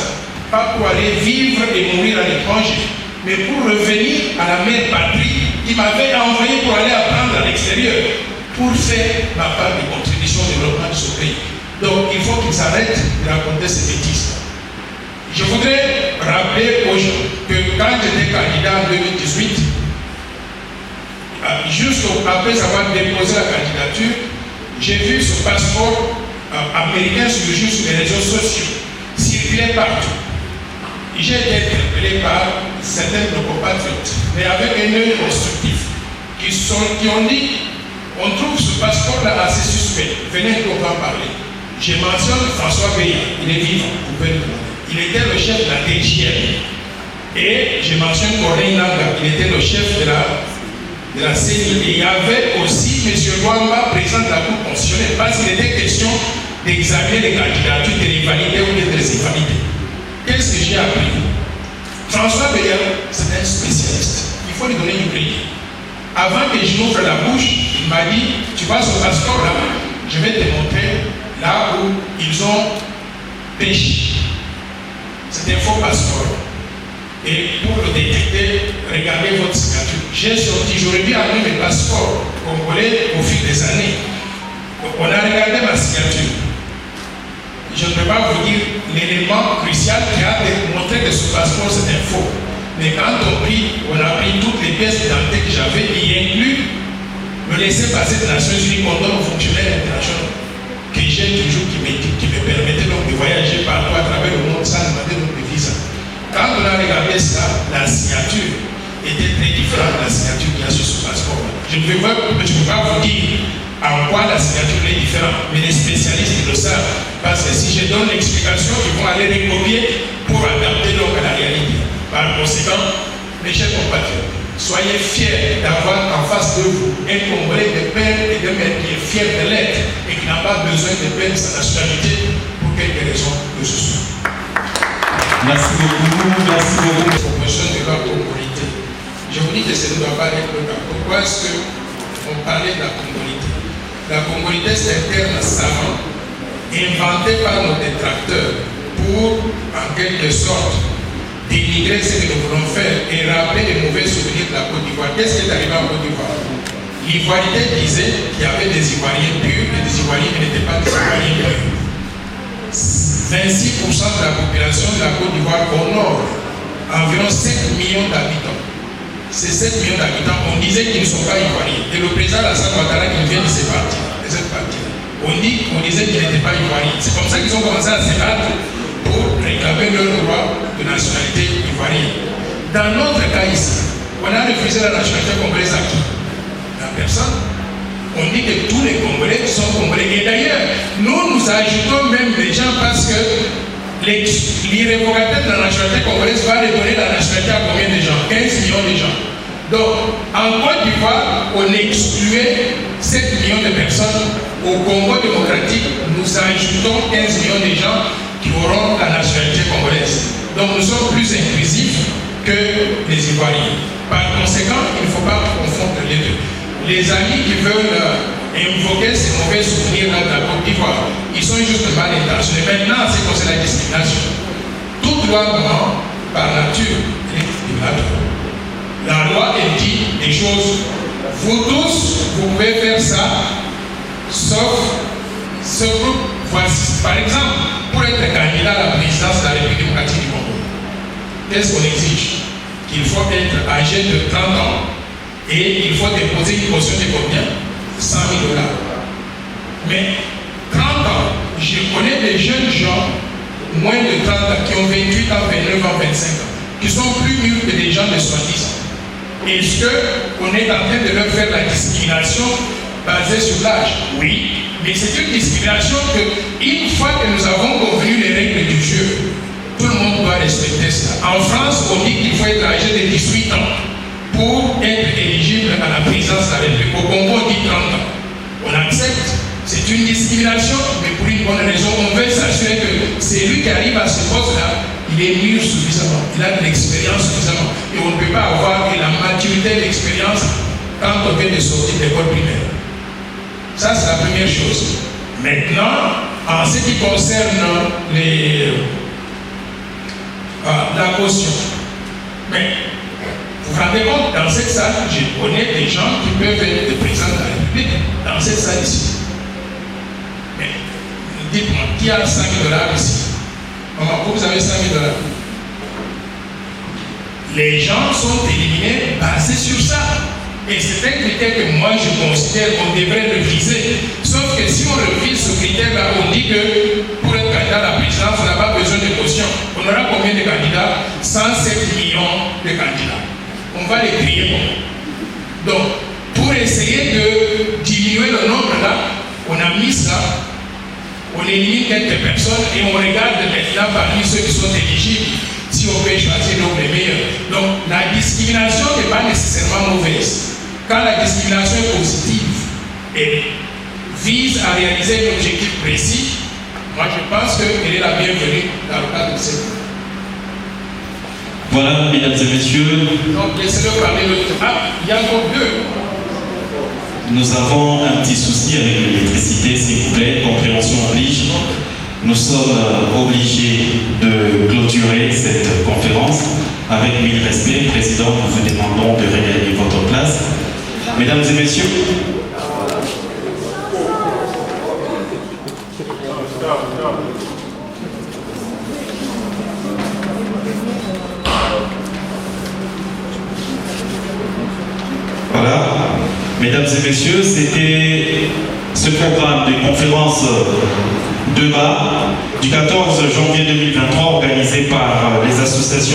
pas pour aller vivre et mourir à l'étranger, mais pour revenir à la mère patrie qui m'avait envoyé pour aller apprendre à l'extérieur, pour faire ma part de contribution au développement de ce pays. Donc il faut qu'ils arrêtent de raconter ces bêtises. Je voudrais rappeler aux gens que quand j'étais candidat en 2018, juste après avoir déposé la candidature, j'ai vu ce passeport américain surgir sur les réseaux sociaux, circuler partout. J'ai été interpellé par certains de nos compatriotes, mais avec un œil constructif, qui ont dit on trouve ce passeport-là assez suspect, venez qu'on va en parler. Je mentionne François Beya, il est vivant, vous pouvez le demander. Il était le chef de la DGM. Et je mentionne Corneille Nanga, il était le chef de la CENI. Et il y avait aussi M. Luamba, président de la Cour constitutionnelle, parce qu'il était question d'examiner les candidatures, de les valider ou de les invalider. Qu'est-ce que j'ai appris? François Beya, c'est un spécialiste. Il faut lui donner du crédit. Avant que je n'ouvre la bouche, il m'a dit, tu vois ce passeport-là, je vais te montrer là où ils ont péché. C'est un faux passeport. Et pour le détecter, regardez votre signature. J'ai sorti, j'aurais dû amener mes passeports congolais au fil des années. On a regardé ma signature. Je ne peux pas vous dire l'élément crucial qui a montré que ce passeport c'était faux. Mais quand on a pris toutes les pièces d'identité que j'avais, y inclut le laisser-passer des Nations Unies qu'on donne aux fonctionnaires internationaux, que j'ai toujours, qui me permettait donc de voyager partout à travers le monde sans demander donc de visa. Quand on a regardé ça, la signature était très différente de la signature qu'il y a sur ce passeport. Je ne peux pas vous dire en quoi la signature est différente, mais les spécialistes le savent. Parce que si je donne l'explication, ils vont aller recopier pour adapter donc à la réalité. Par conséquent, mes chers compatriotes, soyez fiers d'avoir en face de vous un Congolais de père et de mère qui est fier de l'être et qui n'a pas besoin de perdre sa nationalité pour quelque raison que ce soit. Merci beaucoup, merci beaucoup. Promotion de la congolité. Je vous dis que ce ne doit pas être le cas. Pourquoi est-ce qu'on parlait de la congolité? La congolité, c'est un terme savant inventé par nos détracteurs pour, en quelque sorte, dénigrer ce que nous voulons faire et rappeler les mauvais souvenirs de la Côte d'Ivoire. Qu'est-ce qui est arrivé en Côte d'Ivoire? L'ivoirité disait qu'il y avait des Ivoiriens purs et des Ivoiriens qui n'étaient pas des Ivoiriens purs. 26% de la population de la Côte d'Ivoire au nord, environ 7 millions d'habitants. Ces 7 millions d'habitants, on disait qu'ils ne sont pas ivoiriens. Et le président Alassane Ouattara qui vient de cette partie, on disait qu'ils n'étaient pas ivoiriens. C'est comme ça qu'ils ont commencé à se battre pour réclamer leur droit de nationalité ivoirienne. Dans notre cas ici, on a refusé la nationalité congolaise à qui? La personne. On dit que tous les Congolais sont Congolais. Et d'ailleurs, nous ajoutons même des gens parce que l'irrévocateur de la nationalité congolaise va redonner la nationalité à combien de gens? 15 millions de gens. Donc, en Côte d'Ivoire, on excluait 7 millions de personnes. Au Congo démocratique, nous ajoutons 15 millions de gens qui auront la nationalité congolaise. Donc, nous sommes plus inclusifs que les Ivoiriens. Par conséquent, il ne faut pas confondre les deux. Les amis qui veulent invoquer ces mauvais souvenirs de la Côte d'Ivoire, ils sont juste mal intentionnés. Maintenant, c'est comme la discrimination. Toute loi noire, par nature, est discriminatoire. La loi, elle dit des choses. Vous tous, vous pouvez faire ça, sauf ce groupe. Voici. Par exemple, pour être candidat à la présidence de la République démocratique du Congo, qu'est-ce qu'on exige? Qu'il faut être âgé de 30 ans. Et il faut déposer une caution de combien? 100 000 $. Mais 30 ans, je connais des jeunes gens, moins de 30 ans, qui ont 28 ans, 29 ans, 25 ans, qui sont plus mûrs que des gens de 70 ans. Est-ce qu'on est en train de leur faire la discrimination basée sur l'âge? Oui, mais c'est une discrimination que, une fois que nous avons convenu les règles du jeu, tout le monde doit respecter cela. En France, on dit qu'il faut être âgé de 18 ans pour être éligible à la présidence de la République. Au Congo, on dit 30 ans. On accepte. C'est une discrimination, mais pour une bonne raison. On veut s'assurer que celui qui arrive à ce poste-là, il est mûr suffisamment, il a de l'expérience suffisamment. Et on ne peut pas avoir la maturité de l'expérience quand on vient de sortir de l'école primaire. Ça, c'est la première chose. Maintenant, en ce qui concerne la caution, mais vous vous rendez compte, dans cette salle, je connais des gens qui peuvent être des présidents de la République dans cette salle ici. Mais dites-moi, qui a 5 000 $ ici? Maman, vous avez 5 000 $. Les gens sont éliminés basés sur ça. Et c'est un critère que moi je considère qu'on devrait reviser. Sauf que si on revise ce critère-là, on dit que pour être candidat à la présidence, on n'a pas besoin de caution. On aura combien de candidats? 107 millions de candidats. On va les crier. Donc, pour essayer de diminuer le nombre là, on a mis ça, on élimine quelques personnes et on regarde maintenant parmi ceux qui sont éligibles si on peut choisir donc les meilleurs. Donc, la discrimination n'est pas nécessairement mauvaise. Quand la discrimination est positive et vise à réaliser un objectif précis, moi je pense qu'elle est la bienvenue dans le cadre de cette. Voilà, mesdames et messieurs. Donc, laissez-le parler. Il y a encore 2. Nous avons un petit souci avec l'électricité, s'il vous plaît, compréhension oblige. Nous sommes obligés de clôturer cette conférence. Avec 1000 respects, Président, nous vous demandons de regagner votre place. Mesdames et messieurs, voilà, mesdames et messieurs, c'était ce programme de conférence débat du 14 janvier 2023 organisé par les associations